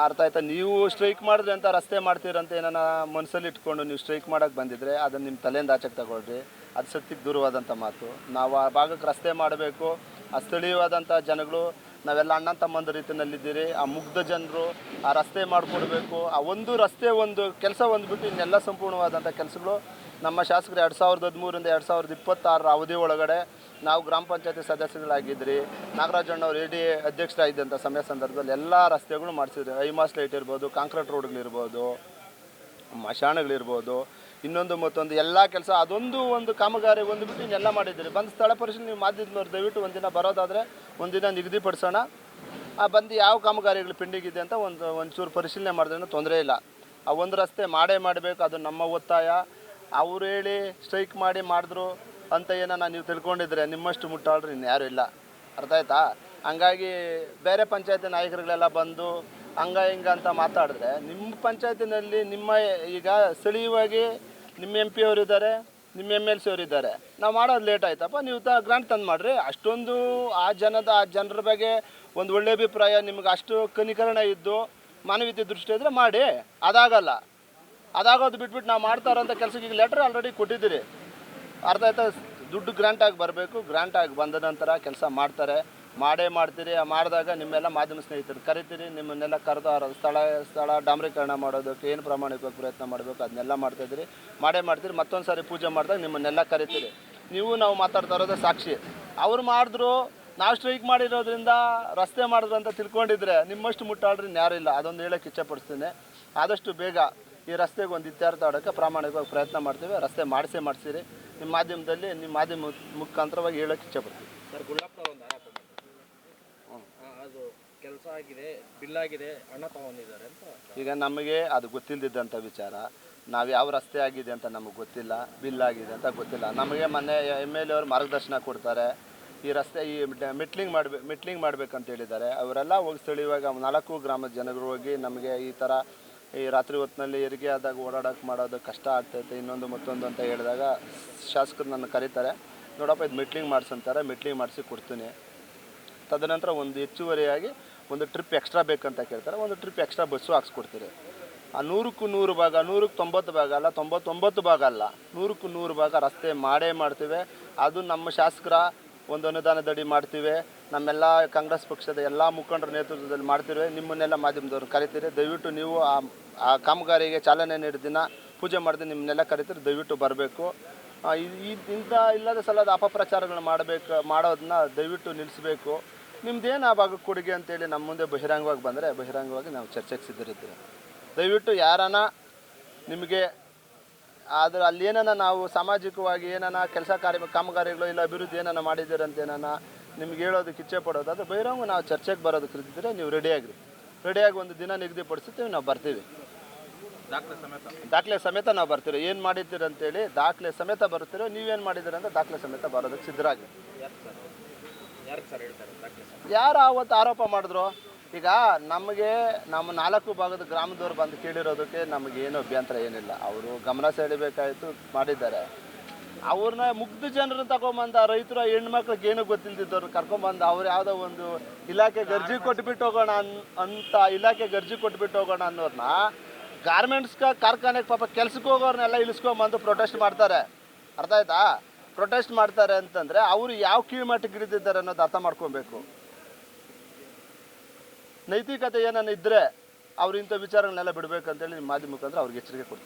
ಅರ್ಥ ಆಯ್ತಾ? ನೀವು ಸ್ಟ್ರೈಕ್ ಮಾಡಿದ್ರೆ ಅಂತ ರಸ್ತೆ ಮಾಡ್ತೀರಂತ ಏನಾನ ಮನಸ್ಸಲ್ಲಿ ಇಟ್ಕೊಂಡು ನೀವು ಸ್ಟ್ರೈಕ್ ಮಾಡೋಕ್ಕೆ ಬಂದಿದ್ರೆ ಅದನ್ನು ನಿಮ್ಮ ತಲೆಯಿಂದ ಆಚೆಗೆ ತಗೊಳ್ರಿ. ಅದು ಸತ್ಯಕ್ಕೆ ದೂರವಾದಂಥ ಮಾತು. ನಾವು ಆ ಭಾಗಕ್ಕೆ ರಸ್ತೆ ಮಾಡಬೇಕು, ಆ ಸ್ಥಳೀಯವಾದಂಥ ಜನಗಳು ನಾವೆಲ್ಲ ಅಣ್ಣ ತಮ್ಮಂದ ರೀತಿಯಲ್ಲಿದ್ದೀರಿ. ಆ ಮುಗ್ಧ ಜನರು ಆ ರಸ್ತೆ ಮಾಡಿಕೊಡ್ಬೇಕು. ಆ ಒಂದು ರಸ್ತೆ ಒಂದು ಕೆಲಸ ಒಂದು ಬಿಟ್ಟು ಇನ್ನೆಲ್ಲ ಸಂಪೂರ್ಣವಾದಂಥ ಕೆಲಸಗಳು ನಮ್ಮ ಶಾಸಕರು 2013ರಿಂದ 2026 ಅವಧಿ ಒಳಗಡೆ ನಾವು ಗ್ರಾಮ ಪಂಚಾಯತಿ ಸದಸ್ಯಗಳಾಗಿದ್ರಿ. ನಾಗರಾಜಣ್ಣವ್ರು AD ಅಧ್ಯಕ್ಷರಾಗಿದ್ದಂಥ ಸಂದರ್ಭದಲ್ಲಿ ಎಲ್ಲ ರಸ್ತೆಗಳು ಮಾಡಿಸಿದ್ರಿ. ಐಮಾಸ್ ಲೈಟ್ ಇರ್ಬೋದು, ಕಾಂಕ್ರೀಟ್ ರೋಡ್ಗಳಿರ್ಬೋದು, ಮಶಾಣಗಳಿರ್ಬೋದು, ಇನ್ನೊಂದು ಮತ್ತೊಂದು ಎಲ್ಲ ಕೆಲಸ ಒಂದು ಕಾಮಗಾರಿ ಒಂದು ಬಿಟ್ಟು ಇನ್ನೆಲ್ಲ ಮಾಡಿದ್ದೀರಿ. ಬಂದು ಸ್ಥಳ ಪರಿಶೀಲನೆ ನೀವು ಮಾಧ್ಯಮದವ್ರು ದಯವಿಟ್ಟು ಒಂದಿನ ಬರೋದಾದರೆ ಒಂದಿನ ನಿಗದಿಪಡಿಸೋಣ. ಬಂದು ಯಾವ ಕಾಮಗಾರಿಗಳು ಪೆಂಡಿಂಗ್ ಇದೆ ಅಂತ ಒಂಚೂರು ಪರಿಶೀಲನೆ ಮಾಡಿದ್ರೂ ತೊಂದರೆ ಇಲ್ಲ. ಆ ಒಂದು ರಸ್ತೆ ಮಾಡಬೇಕು, ಅದು ನಮ್ಮ ಒತ್ತಾಯ. ಅವ್ರು ಹೇಳಿ ಸ್ಟ್ರೈಕ್ ಮಾಡಿದ್ರು ಅಂತ ಏನೋ ನೀವು ತಿಳ್ಕೊಂಡಿದ್ರೆ ನಿಮ್ಮಷ್ಟು ಮುಟ್ಟಾಳ್ರಿ ಇನ್ಯಾರೂ ಇಲ್ಲ. ಅರ್ಥ ಆಯ್ತಾ? ಹಂಗಾಗಿ ಬೇರೆ ಪಂಚಾಯತಿ ನಾಯಕರುಗಳೆಲ್ಲ ಬಂದು ಹಿಂಗ ಅಂತ ಮಾತಾಡಿದ್ರೆ ನಿಮ್ಮ ಪಂಚಾಯತಿನಲ್ಲಿ ಈಗ ಸ್ಥಳೀಯವಾಗಿ ನಿಮ್ಮ MP ಅವರಿದ್ದಾರೆ, ನಿಮ್ಮ MLC ಅವರಿದ್ದಾರೆ. ನಾವು ಮಾಡೋದು ಲೇಟ್ ಆಯ್ತಪ್ಪ, ನೀವು ಗ್ರಾಂಟ್ ತಂದು ಮಾಡಿರಿ. ಅಷ್ಟೊಂದು ಆ ಜನರ ಬಗ್ಗೆ ಒಂದು ಒಳ್ಳೆ ಅಭಿಪ್ರಾಯ ನಿಮ್ಗೆ ಅಷ್ಟು ಕನಿಕರಣ ಇದ್ದು ಮಾನವೀಯತೆ ದೃಷ್ಟಿ ಇದ್ದರೆ ಮಾಡಿ. ಅದಾಗೋದು ಬಿಟ್ಬಿಟ್ಟು ನಾವು ಮಾಡ್ತಾರಂಥ ಕೆಲಸಕ್ಕೆ ಈಗ ಲೆಟ್ರ್ ಆಲ್ರೆಡಿ ಕೊಟ್ಟಿದ್ದೀರಿ. ಅರ್ಥ ಆಯ್ತಾ? ದುಡ್ಡು ಗ್ರಾಂಟಾಗಿ ಬರಬೇಕು. ಗ್ರಾಂಟಾಗಿ ಬಂದ ನಂತರ ಕೆಲಸ ಮಾಡ್ತೀರಿ. ಮಾಡಿದಾಗ ನಿಮ್ಮೆಲ್ಲ ಮಾಧ್ಯಮ ಸ್ನೇಹಿತರು ಕರಿತೀರಿ. ನಿಮ್ಮನ್ನೆಲ್ಲ ಕರೆದು ಸ್ಥಳ ಡಾಂಬರೀಕರಣ ಮಾಡೋದಕ್ಕೆ ಏನು ಪ್ರಾಮಾಣಿಕವಾಗಿ ಪ್ರಯತ್ನ ಮಾಡಬೇಕು ಅದನ್ನೆಲ್ಲ ಮಾಡ್ತಾಯಿದ್ದೀರಿ. ಮಾಡ್ತೀರಿ. ಮತ್ತೊಂದು ಸಾರಿ ಪೂಜೆ ಮಾಡಿದಾಗ ನಿಮ್ಮನ್ನೆಲ್ಲ ಕರಿತೀರಿ. ನಾವು ಮಾತಾಡ್ತಾ ಇರೋದು ಸಾಕ್ಷಿ. ಅವ್ರು ಮಾಡಿದ್ರು, ನಾವು ಸ್ಟ್ರೈಕ್ ಮಾಡಿರೋದ್ರಿಂದ ರಸ್ತೆ ಮಾಡಿದ್ರು ಅಂತ ತಿಳ್ಕೊಂಡಿದ್ರೆ ನಿಮ್ಮಷ್ಟು ಮುಟ್ಟಾಡ್ರಿ ಯಾರೂ ಇಲ್ಲ. ಅದೊಂದು ಹೇಳೋಕ್ಕೆ ಇಚ್ಛೆಪಡಿಸ್ತೀನಿ. ಆದಷ್ಟು ಬೇಗ ಈ ರಸ್ತೆಗೆ ಒಂದು ಇತ್ಯರ್ಥ ಆಡೋಕ್ಕೆ ಪ್ರಾಮಾಣಿಕವಾಗಿ ಪ್ರಯತ್ನ ಮಾಡ್ತೀವಿ. ರಸ್ತೆ ಮಾಡಿಸಿರಿ. ನಿಮ್ಮ ಮಾಧ್ಯಮದಲ್ಲಿ ನಿಮ್ಮ ಮಾಧ್ಯಮ ಮುಖಾಂತರವಾಗಿ ಹೇಳೋಕ್ಕೆ ಇಚ್ಛೆಪಡ್ತೀವಿ. ಸರ್, ಗುಳ್ಳಪ್ಪನವರು ಒಂದು ಆರೋಪ ಮಾಡ್ತಾರೆ, ಅದು ಕೆಲಸ ಆಗಿದೆ, ಬಿಲ್ ಆಗಿದೆ, ಹಣ ತಗೊಂಡಿದ್ದಾರೆ ಅಂತ. ಈಗ ನಮಗೆ ಅದು ಗೊತ್ತಿಲ್ಲದಿದ್ದಂಥ ವಿಚಾರ. ನಾವು ಯಾವ ರಸ್ತೆ ಆಗಿದೆ ಅಂತ ನಮಗೆ ಗೊತ್ತಿಲ್ಲ, ಬಿಲ್ ಆಗಿದೆ ಅಂತ ಗೊತ್ತಿಲ್ಲ. ನಮಗೆ ಮೊನ್ನೆ MLA ಅವರು ಮಾರ್ಗದರ್ಶನ ಕೊಡ್ತಾರೆ. ಈ ರಸ್ತೆ ಮೆಟ್ಲಿಂಗ್ ಮಾಡಬೇಕಂತ ಹೇಳಿದ್ದಾರೆ. ಅವರೆಲ್ಲ ಹೋಗಿ ಸ್ಥಳೀಯವಾಗಿ 4 ಗ್ರಾಮದ ಜನರು ಹೋಗಿ ನಮಗೆ ಈ ಥರ ಈ ರಾತ್ರಿ ಹೊತ್ತಿನಲ್ಲಿ ಹೆರಿಗೆ ಆದಾಗ ಓಡಾಡೋಕೆ ಮಾಡೋದು ಕಷ್ಟ ಆಗ್ತೈತೆ, ಇನ್ನೊಂದು ಮತ್ತೊಂದು ಅಂತ ಹೇಳಿದಾಗ ಶಾಸಕರು ನನ್ನ ಕರೀತಾರೆ. ನೋಡಪ್ಪ ಇದು ಮೆಟ್ಲಿಂಗ್ ಮಾಡಿಸಂತಾರೆ, ಮೆಟ್ಲಿಂಗ್ ಮಾಡಿಸಿ ಕೊಡ್ತೀನಿ. ತದನಂತರ ಒಂದು ಹೆಚ್ಚುವರಿಯಾಗಿ ಒಂದು ಟ್ರಿಪ್ ಎಕ್ಸ್ಟ್ರಾ ಬೇಕಂತ ಕೇಳ್ತಾರೆ. ಒಂದು ಟ್ರಿಪ್ ಎಕ್ಸ್ಟ್ರಾ ಬಸ್ಸು ಹಾಕ್ಸ್ಕೊಡ್ತೀರಿ. ಆ 100ಕ್ಕೆ 100 ಭಾಗ, 100ಕ್ಕೆ 90 ಭಾಗ ಅಲ್ಲ, 99 ಭಾಗ ಅಲ್ಲ, 100ಕ್ಕೆ 100 ಭಾಗ ರಸ್ತೆ ಮಾಡ್ತೀವಿ. ಅದು ನಮ್ಮ ಶಾಸಕರ ಒಂದು ಅನುದಾನದಡಿ ಮಾಡ್ತೀವಿ. ನಮ್ಮೆಲ್ಲ ಕಾಂಗ್ರೆಸ್ ಪಕ್ಷದ ಎಲ್ಲ ಮುಖಂಡರ ನೇತೃತ್ವದಲ್ಲಿ ಮಾಡ್ತೀವಿ. ನಿಮ್ಮನ್ನೆಲ್ಲ ಮಾಧ್ಯಮದವ್ರು ಕರಿತೀರಿ. ದಯವಿಟ್ಟು ನೀವು ಆ ಕಾಮಗಾರಿಗೆ ಚಾಲನೆ ನೀಡಿದ ಪೂಜೆ ಮಾಡಿದ್ರೆ ನಿಮ್ಮನ್ನೆಲ್ಲ ಕರಿತೀರಿ. ದಯವಿಟ್ಟು ಬರಬೇಕು. ಇಂಥ ಇಲ್ಲದ ಸಲದ ಅಪಪ್ರಚಾರಗಳನ್ನ ಮಾಡೋದನ್ನ ದಯವಿಟ್ಟು ನಿಲ್ಲಿಸಬೇಕು. ನಿಮ್ದೇನು ಆ ಭಾಗಕ್ಕೆ ಕೊಡುಗೆ ಅಂತೇಳಿ ನಮ್ಮ ಮುಂದೆ ಬಹಿರಂಗವಾಗಿ ಬಂದರೆ ಬಹಿರಂಗವಾಗಿ ನಾವು ಚರ್ಚೆಗೆ ಸಿದ್ಧರಿದ್ದೀವಿ. ದಯವಿಟ್ಟು ಯಾರನ್ನ ನಿಮಗೆ ಅಲ್ಲಿ ನಾವು ಸಾಮಾಜಿಕವಾಗಿ ಕೆಲಸ ಕಾಮಗಾರಿಗಳು ಇಲ್ಲ ಅಭಿವೃದ್ಧಿ ಮಾಡಿದ್ದೀರಂತ ನಿಮ್ಗೆ ಹೇಳೋದಕ್ಕೆ ಇಚ್ಛೆ ಪಡೋದಾದ್ರೆ ಬಹಿರಂಗ ನಾವು ಚರ್ಚೆಗೆ ಬರೋದಕ್ಕೆ ಇದ್ದರೆ ನೀವು ರೆಡಿಯಾಗಿ ಒಂದು ದಿನ ನಿಗದಿಪಡಿಸ್ತೀವಿ. ನಾವು ಬರ್ತೀವಿ, ದಾಖಲೆ ಸಮೇತ ನಾವು ಬರ್ತೀವಿ. ಏನು ಮಾಡಿದ್ದೀರಿ ಅಂತೇಳಿ ದಾಖಲೆ ಸಮೇತ ಬರ್ತೀರೋ, ನೀವೇನು ಮಾಡಿದ್ದೀರಿ ಅಂತ ದಾಖಲೆ ಸಮೇತ ಬರೋದಕ್ಕೆ ಸಿದ್ಧರಾಗಿ. ಯಾರು ಅವತ್ತು ಆರೋಪ ಮಾಡಿದ್ರು? ಈಗ ನಮಗೆ ನಮ್ಮ 4 ಭಾಗದ ಗ್ರಾಮದವ್ರು ಬಂದು ಕೇಳಿರೋದಕ್ಕೆ ನಮಗೇನು ಅಭ್ಯಂತರ ಏನಿಲ್ಲ. ಅವರು ಗಮನ ಸೆಳಿಬೇಕಾಯಿತು, ಮಾಡಿದ್ದಾರೆ. ಅವ್ರನ್ನ ಮುಗ್ಧ ಜನರನ್ನ ತಗೊಂಬಂದ ರೈತರು ಹೆಣ್ಮಕ್ಳಿಗೆ ಏನೂ ಗೊತ್ತಿಲ್ದಿದ್ದವ್ರು ಕರ್ಕೊಂಬಂದು ಅವ್ರು ಯಾವುದೋ ಒಂದು ಇಲಾಖೆ ಗರ್ಜಿ ಕೊಟ್ಬಿಟ್ಟು ಹೋಗೋಣ ಅನ್ನೋರನ್ನ ಗಾರ್ಮೆಂಟ್ಸ್ ಕಾರ್ಖಾನೆಗೆ ಪಾಪ ಕೆಲ್ಸಕ್ಕೆ ಹೋಗೋರ್ನೆಲ್ಲ ಇಳಿಸ್ಕೊಂಬಂದು ಪ್ರೊಟೆಸ್ಟ್ ಮಾಡ್ತಾರೆ. ಅರ್ಥ ಆಯ್ತಾ? ಪ್ರೊಟೆಸ್ಟ್ ಮಾಡ್ತಾರೆ ಅಂತಂದರೆ ಅವರು ಯಾವ ಕೀಳ್ಮಟ್ಟಕ್ಕೆ ಹಿಡಿದಿದ್ದಾರೆ ಅನ್ನೋದು ಅರ್ಥ ಮಾಡ್ಕೊಬೇಕು. ನೈತಿಕತೆ ಏನನ್ನ ಇದ್ದರೆ ಅವ್ರು ಇಂಥ ವಿಚಾರಗಳನ್ನೆಲ್ಲ ಬಿಡಬೇಕಂತೇಳಿ ನಿಮ್ಮ ಮಾಧ್ಯಮ ಮುಖಾಂತರ ಅವ್ರಿಗೆ ಎಚ್ಚರಿಕೆ ಕೊಡ್ತೀವಿ.